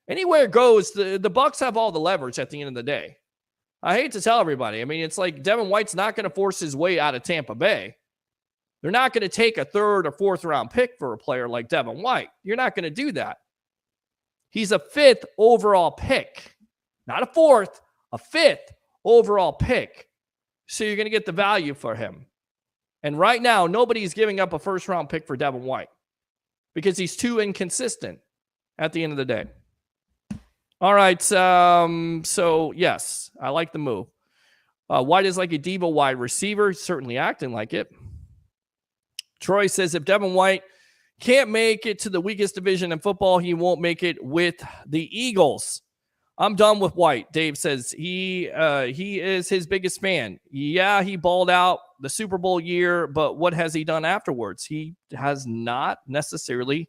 Anywhere it goes, the Bucs have all the leverage at the end of the day. I hate to tell everybody. I mean, it's like Devin White's not going to force his way out of Tampa Bay. They're not going to take a third or fourth round pick for a player like Devin White. You're not going to do that. He's a 5th overall pick. Not a 4th, a 5th overall pick. So you're going to get the value for him. And right now, nobody's giving up a first-round pick for Devin White because he's too inconsistent at the end of the day. All right, so yes, I like the move. White is like a diva wide receiver, certainly acting like it. Troy says if Devin White can't make it to the weakest division in football, he won't make it with the Eagles. I'm done with White. Dave says he is his biggest fan. Yeah, he balled out the Super Bowl year, but what has he done afterwards? He has not necessarily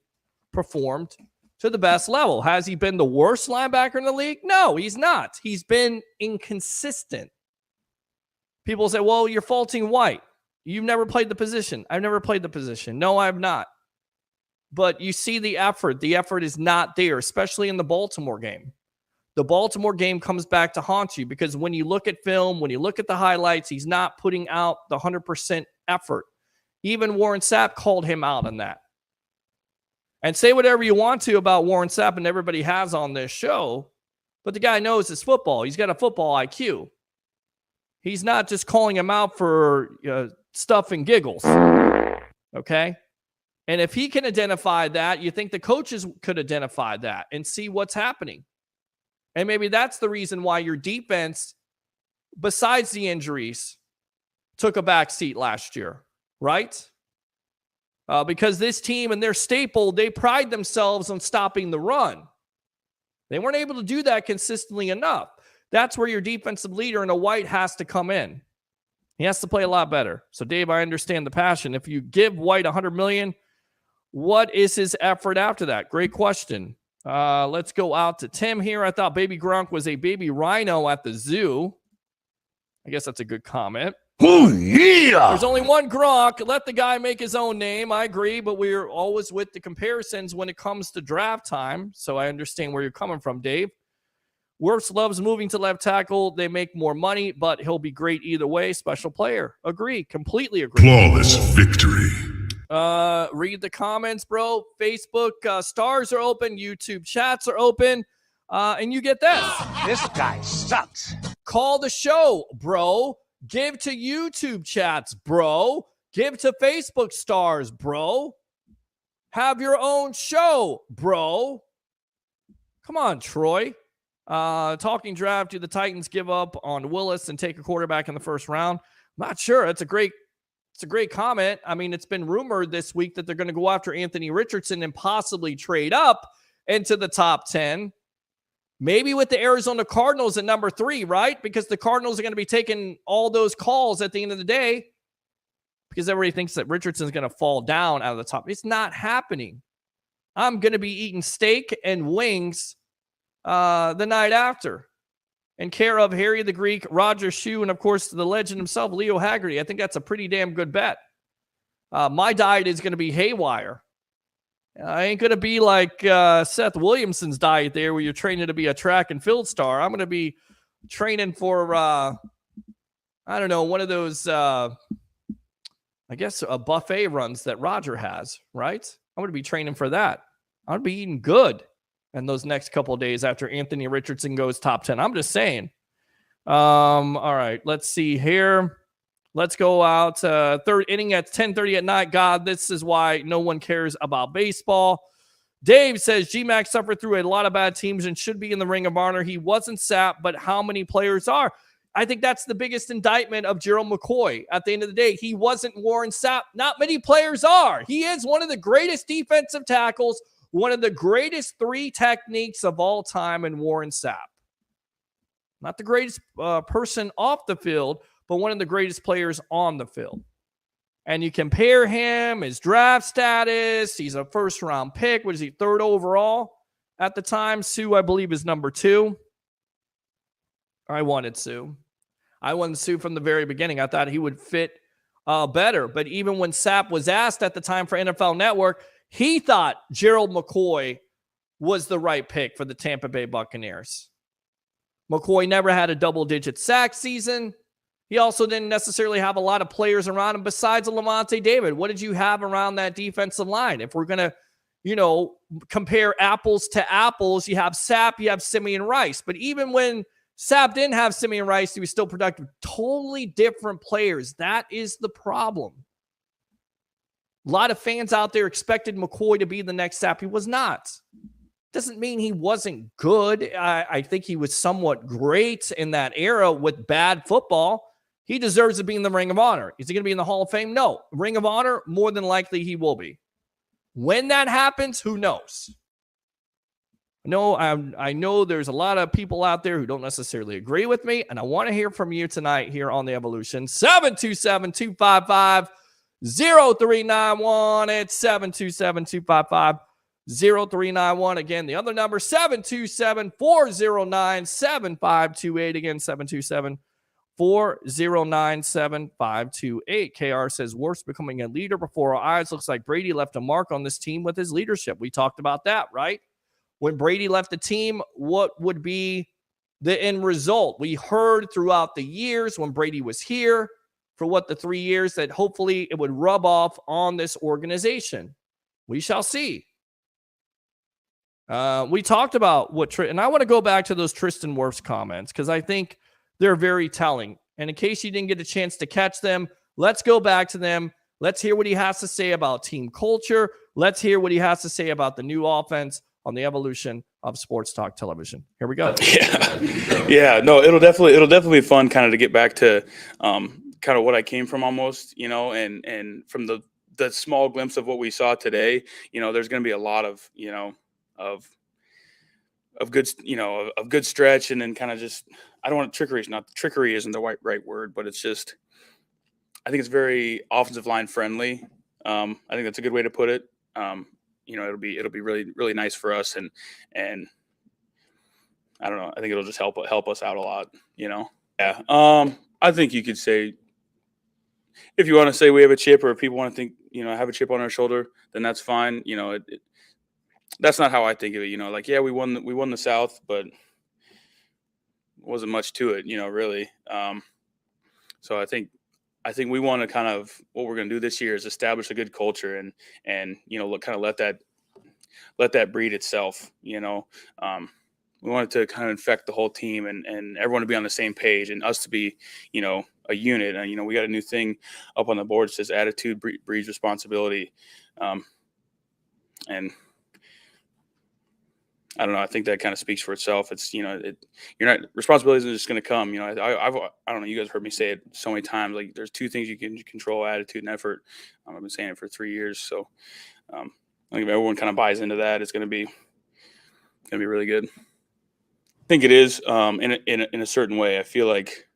performed to the best level. Has he been the worst linebacker in the league? No, he's not. He's been inconsistent. People say, well, you're faulting White. You've never played the position. I've never played the position. No, I've not. But you see the effort. The effort is not there, especially in the Baltimore game. The Baltimore game comes back to haunt you because when you look at film, when you look at the highlights, he's not putting out the 100% effort. Even Warren Sapp called him out on that. And say whatever you want to about Warren Sapp, and everybody has on this show, But the guy knows his football. He's got a football IQ. He's not just calling him out for stuff and giggles. Okay? And if he can identify that, you think the coaches could identify that and see what's happening. And maybe that's the reason why your defense, besides the injuries, took a back seat last year, right? Because this team and their staple, they pride themselves on stopping the run. They weren't able to do that consistently enough. That's where your defensive leader in a White has to come in. He has to play a lot better. So, Dave, I understand the passion. If you give White $100 million, what is his effort after that? Great question. Let's go out to Tim here. I thought Baby Gronk was a baby rhino at the zoo. I guess that's a good comment. Oh, yeah. There's only one Gronk. Let the guy make his own name. I agree, but we're always with the comparisons when it comes to draft time. So I understand where you're coming from, Dave. Wirfs loves moving to left tackle. They make more money, but he'll be great either way. Special player. Agree. Completely agree. Flawless victory. Read the comments, bro. Facebook stars are open. YouTube chats are open. And you get this. This guy sucks. Call the show, bro. Give to YouTube chats, bro. Give to Facebook stars, bro. Have your own show, bro. Come on, Troy. Talking draft. Do the Titans give up on Willis and take a quarterback in the first round? I'm not sure. It's a great comment. I mean, it's been rumored this week that they're going to go after Anthony Richardson and possibly trade up into the top 10. Maybe with the Arizona Cardinals at number 3, right? Because the Cardinals are going to be taking all those calls at the end of the day because everybody thinks that Richardson's going to fall down out of the top. It's not happening. I'm going to be eating steak and wings the night after. In care of Harry the Greek, Roger Shue, and of course the legend himself, Leo Haggerty. I think that's a pretty damn good bet. My diet is going to be haywire. I ain't going to be like Seth Williamson's diet there where you're training to be a track and field star. I'm going to be training for, I don't know, one of those, I guess, buffet runs that Roger has, right? I'm going to be training for that. I'm going to be eating good in those next couple of days after Anthony Richardson goes top 10. I'm just saying. All right, let's see here. Let's go out. Third inning at 10:30 at night. God, this is why no one cares about baseball. Dave says G-Mac suffered through a lot of bad teams and should be in the Ring of Honor. He wasn't Sapp, but how many players are? I think that's the biggest indictment of Gerald McCoy. At the end of the day, he wasn't Warren Sapp. Not many players are. He is one of the greatest defensive tackles, one of the greatest 3 techniques of all time in Warren Sapp. Not the greatest person off the field, but one of the greatest players on the field. And you compare him, his draft status, he's a first-round pick. What is he, 3rd overall at the time? Sue, I believe, is number 2. I wanted Sue. I wanted Sue from the very beginning. I thought he would fit better. But even when Sapp was asked at the time for NFL Network, he thought Gerald McCoy was the right pick for the Tampa Bay Buccaneers. McCoy never had a double-digit sack season. He also didn't necessarily have a lot of players around him besides Lavonte David. What did you have around that defensive line? If we're going to, compare apples to apples, you have Sapp, you have Simeon Rice. But even when Sapp didn't have Simeon Rice, he was still productive. Totally different players. That is the problem. A lot of fans out there expected McCoy to be the next Sapp. He was not. Doesn't mean he wasn't good. I think he was somewhat great in that era with bad football. He deserves to be in the Ring of Honor. Is he going to be in the Hall of Fame? No. Ring of Honor, more than likely he will be. When that happens, who knows? No, I know there's a lot of people out there who don't necessarily agree with me, and I want to hear from you tonight here on The Evolution. 727-255-0391. It's 727-255-0391. Again, the other number, 727-409-7528. Again, 727-409-7528. KR says, Wirfs becoming a leader before our eyes. Looks like Brady left a mark on this team with his leadership. We talked about that, right? When Brady left the team, what would be the end result? We heard throughout the years when Brady was here for the 3 years that hopefully it would rub off on this organization. We shall see. We talked about and I want to go back to those Tristan Wirfs comments because I think they're very telling. And in case you didn't get a chance to catch them, let's go back to them. Let's hear what he has to say about team culture. Let's hear what he has to say about the new offense on the evolution of sports talk television. Here we go. Yeah. No, it'll definitely be fun kind of to get back to kind of what I came from almost, and from the small glimpse of what we saw today, there's going to be a lot of, of good, of good stretch. And then kind of just, I don't want trickery isn't the right word, but it's just, I think it's very offensive line friendly. I think that's a good way to put it. It'll be really, really nice for us. And I don't know, I think it'll just help us out a lot, Yeah. I think you could say, if you want to say we have a chip, or if people want to think, have a chip on our shoulder, then that's fine. That's not how I think of it. Yeah, we won the South, but wasn't much to it, really. So I think we want to kind of, what we're going to do this year is establish a good culture and kind of let that breed itself. We wanted to kind of infect the whole team and everyone to be on the same page and us to be, a unit. And, we got a new thing up on the board that says attitude breeds responsibility. And I don't know. I think that kind of speaks for itself. It's, responsibility isn't just going to come. I don't know. You guys heard me say it so many times. Like, there's two things you can control: attitude and effort. I've been saying it for 3 years. So I think if everyone kind of buys into that, it's going to be really good. I think it is in a certain way. I feel like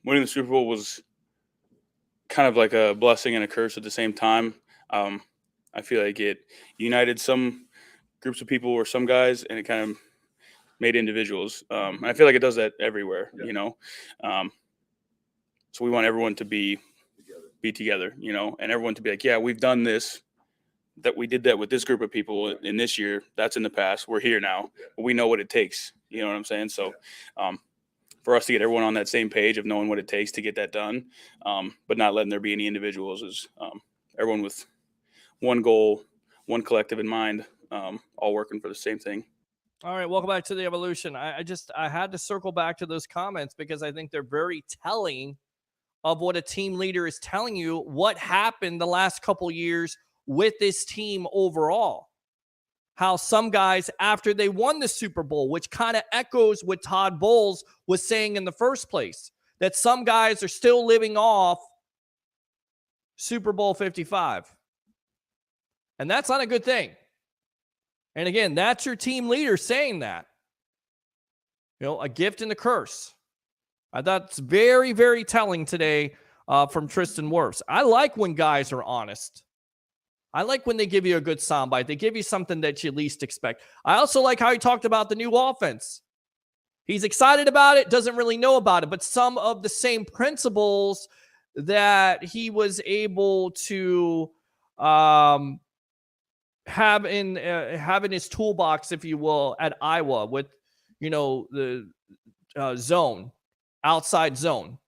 winning the Super Bowl was kind of like a blessing and a curse at the same time. I feel like it united some groups of people or some guys, and it kind of made individuals. And I feel like it does that everywhere, So we want everyone to be together, and everyone to be like, yeah, we've done this, that we did that with this group of people in this year. That's in the past. We're here now. But we know what it takes. You know what I'm saying? So for us to get everyone on that same page of knowing what it takes to get that done, but not letting there be any individuals, is everyone with one goal, one collective in mind, all working for the same thing. All right, welcome back to the evolution. I had to circle back to those comments because I think they're very telling of what a team leader is telling you what happened the last couple years with this team overall. How some guys, after they won the Super Bowl, which kind of echoes what Todd Bowles was saying in the first place, that some guys are still living off Super Bowl 55. And that's not a good thing. And again, that's your team leader saying that. A gift and a curse. I thought it's very, very telling today from Tristan Wirfs. I like when guys are honest. I like when they give you a good soundbite. They give you something that you least expect. I also like how he talked about the new offense. He's excited about it, doesn't really know about it, but some of the same principles that he was able to have in his toolbox, if you will, at Iowa with, the zone, outside zone,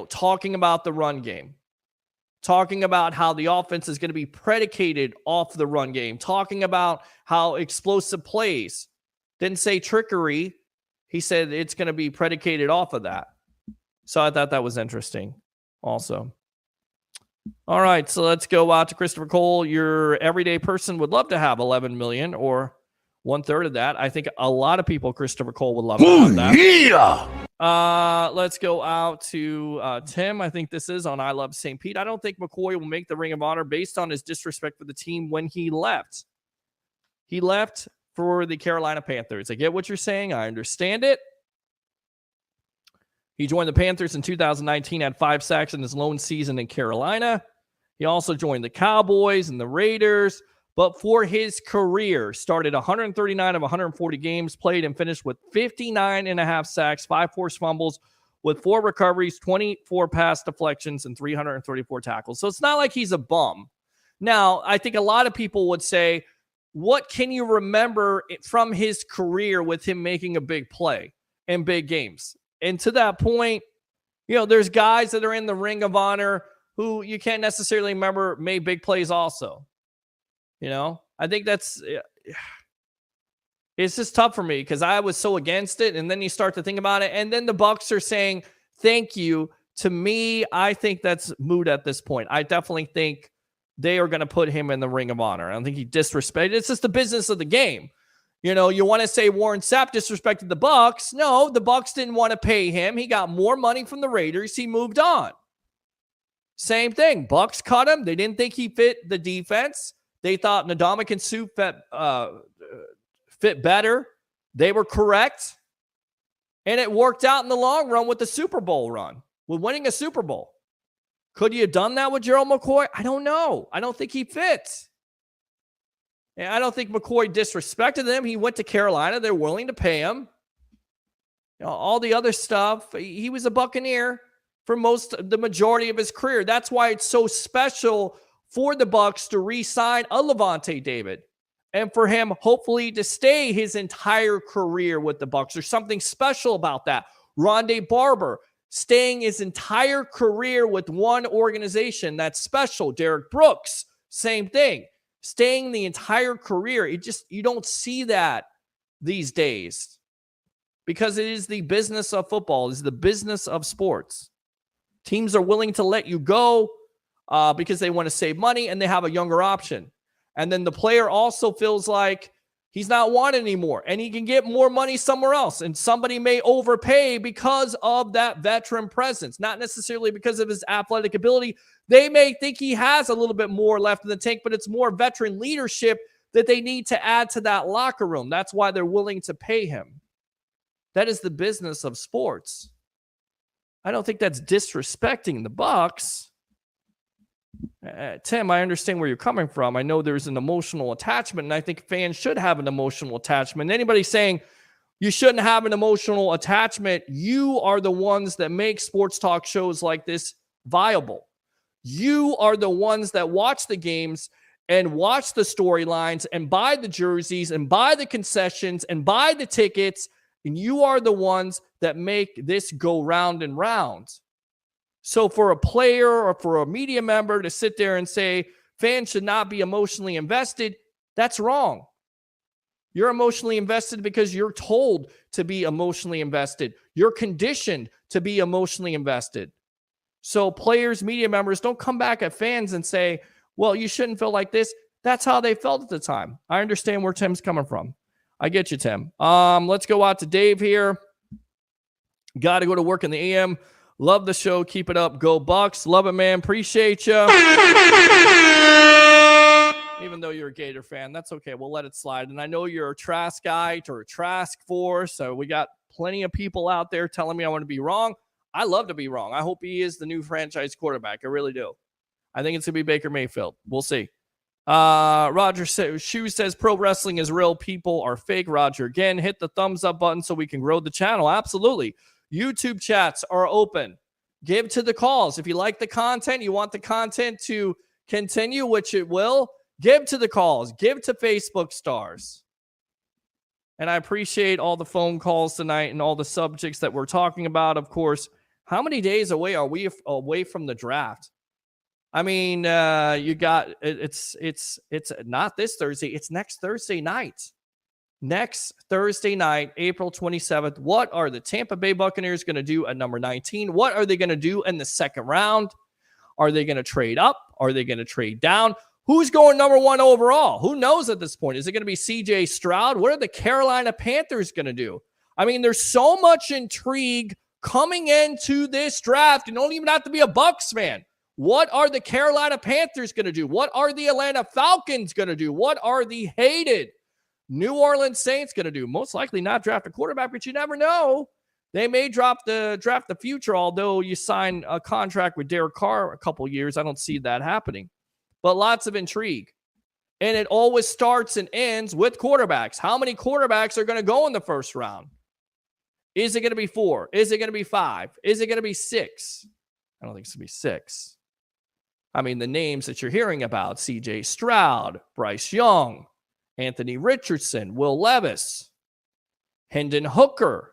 talking about the run game, talking about how the offense is going to be predicated off the run game, talking about how explosive plays. Didn't say trickery. He said it's going to be predicated off of that. So I thought that was interesting also. All right, so let's go out to Christopher Cole. Your everyday person would love to have 11 million or 1/3 of that. I think a lot of people, Christopher Cole, would love to have that. Yeah. Let's go out to Tim. I think this is on I Love St. Pete. I don't think McCoy will make the Ring of Honor based on his disrespect for the team when he left. He left for the Carolina Panthers. I get what you're saying. I understand it. He joined the Panthers in 2019, had 5 sacks in his lone season in Carolina. He also joined the Cowboys and the Raiders, but for his career, started 139 of 140 games, played and finished with 59.5 sacks, 5 forced fumbles, with 4 recoveries, 24 pass deflections, and 334 tackles. So it's not like he's a bum. Now, I think a lot of people would say, what can you remember from his career with him making a big play in big games? And to that point, there's guys that are in the Ring of Honor who you can't necessarily remember made big plays also. I think that's It's just tough for me because I was so against it. And then you start to think about it. And then the Bucs are saying, thank you. To me, I think that's moot at this point. I definitely think they are going to put him in the Ring of Honor. I don't think he disrespected. It's just the business of the game. You know, you want to say Warren Sapp disrespected the Bucs. No, the Bucs didn't want to pay him. He got more money from the Raiders. He moved on. Same thing. Bucs cut him. They didn't think he fit the defense. They thought Ndamukong Suh fit better. They were correct. And it worked out in the long run with the Super Bowl run, with winning a Super Bowl. Could you have done that with Gerald McCoy? I don't know. I don't think he fits. And I don't think McCoy disrespected them. He went to Carolina. They're willing to pay him. You know, all the other stuff. He was a Buccaneer for the majority of his career. That's why it's so special for the Bucs to re-sign a Levante David and for him, hopefully, to stay his entire career with the Bucs. There's something special about that. Rondé Barber staying his entire career with one organization. That's special. Derek Brooks, same thing. Staying the entire career. You don't see that these days because it is the business of football. It is the business of sports. Teams are willing to let you go because they want to save money and they have a younger option. And then the player also feels like he's not wanted anymore and he can get more money somewhere else. And somebody may overpay because of that veteran presence, not necessarily because of his athletic ability. They may think he has a little bit more left in the tank, but it's more veteran leadership that they need to add to that locker room. That's why they're willing to pay him. That is the business of sports. I don't think that's disrespecting the Bucs. Tim, I understand where you're coming from. I know there's an emotional attachment, and I think fans should have an emotional attachment. Anybody saying you shouldn't have an emotional attachment, you are the ones that make sports talk shows like this viable. You are the ones that watch the games and watch the storylines and buy the jerseys and buy the concessions and buy the tickets, and you are the ones that make this go round and round. So for a player or for a media member to sit there and say fans should not be emotionally invested, that's wrong. You're emotionally invested because you're told to be emotionally invested. You're conditioned to be emotionally invested. So players, media members, don't come back at fans and say, well, you shouldn't feel like this. That's how they felt at the time. I understand where Tim's coming from. I get you, Tim. Let's go out to Dave here. Got to go to work in the AM. Love the show. Keep it up. Go Bucs. Love it, man. Appreciate you. Even though you're a Gator fan, that's okay. We'll let it slide. And I know you're a Trask guy or a Trask for, so we got plenty of people out there telling me I want to be wrong. I love to be wrong. I hope he is the new franchise quarterback. I really do. I think it's going to be Baker Mayfield. We'll see. Roger Shoe says pro wrestling is real. People are fake. Roger, again, hit the thumbs up button so we can grow the channel. Absolutely. YouTube chats are open. Give to the calls. If you like the content, you want the content to continue, which it will, give to the calls. Give to Facebook stars. And I appreciate all the phone calls tonight and all the subjects that we're talking about. Of course, how many days away are we away from the draft? I mean, you got it's not this Thursday. It's next Thursday night. Next Thursday night, April 27th. What are the Tampa Bay Buccaneers going to do at number 19? What are they going to do in the second round? Are they going to trade up? Are they going to trade down? Who's going number one overall? Who knows at this point? Is it going to be C.J. Stroud? What are the Carolina Panthers going to do? I mean, there's so much intrigue coming into this draft. You don't even have to be a Bucs fan. What are the Carolina Panthers going to do? What are the Atlanta Falcons going to do? What are the hated New Orleans Saints going to do? Most likely not draft a quarterback, but you never know. They may draft the future, although you sign a contract with Derek Carr a couple years. I don't see that happening. But lots of intrigue. And it always starts and ends with quarterbacks. How many quarterbacks are going to go in the first round? Is it going to be 4? Is it going to be 5? Is it going to be 6? I don't think it's going to be 6. I mean, the names that you're hearing about, C.J. Stroud, Bryce Young, Anthony Richardson, Will Levis, Hendon Hooker.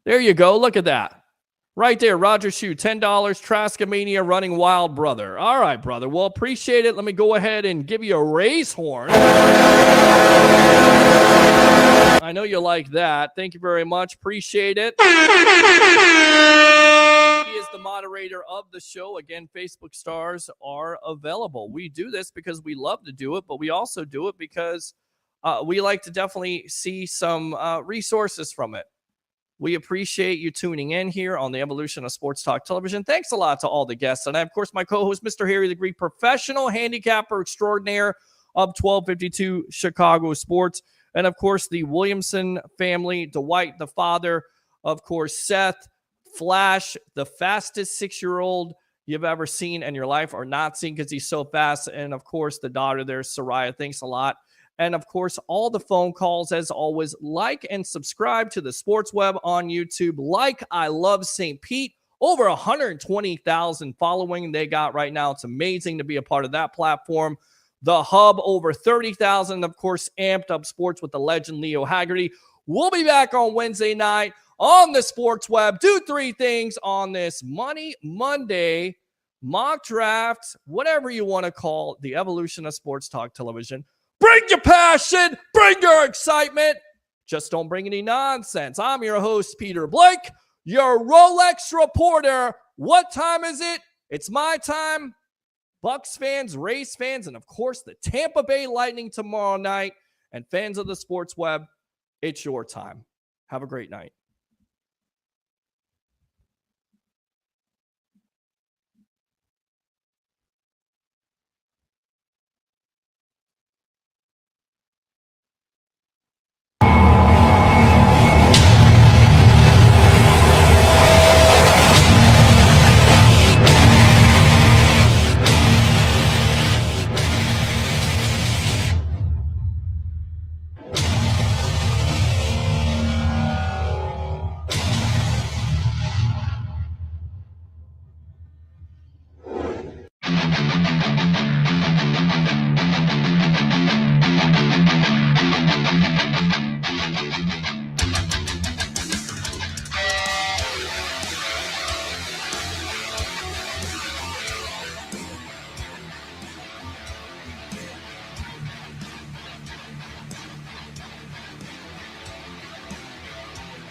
There you go. Look at that. Right there, Roger Shoe, $10, Traskamania running wild, brother. All right, brother. Well, appreciate it. Let me go ahead and give you a raise horn. I know you like that. Thank you very much. Appreciate it. He is the moderator of the show. Again, Facebook stars are available. We do this because we love to do it, but we also do it because we like to definitely see some resources from it. We appreciate you tuning in here on the Evolution of Sports Talk Television. Thanks a lot to all the guests. And, of course, my co-host, Mr. Harry the Greek, professional handicapper extraordinaire of 1252 Chicago Sports. And, of course, the Williamson family, Dwight, the father, of course, Seth Flash, the fastest 6-year-old you've ever seen in your life, or not seen because he's so fast. And, of course, the daughter there, Soraya. Thanks a lot. And, of course, all the phone calls, as always. Like and subscribe to the Sports Web on YouTube. Like I Love St. Pete. Over 120,000 following they got right now. It's amazing to be a part of that platform. The Hub, over 30,000. Of course, Amped Up Sports with the legend Leo Haggerty. We'll be back on Wednesday night on the Sports Web. Do 3 things on this Money Monday mock draft, whatever you want to call the Evolution of Sports Talk Television. Bring your passion, bring your excitement. Just don't bring any nonsense. I'm your host, Peter Blake, your Rolex reporter. What time is it? It's my time. Bucs fans, Rays fans, and of course the Tampa Bay Lightning tomorrow night. And fans of the Sports Web, it's your time. Have a great night.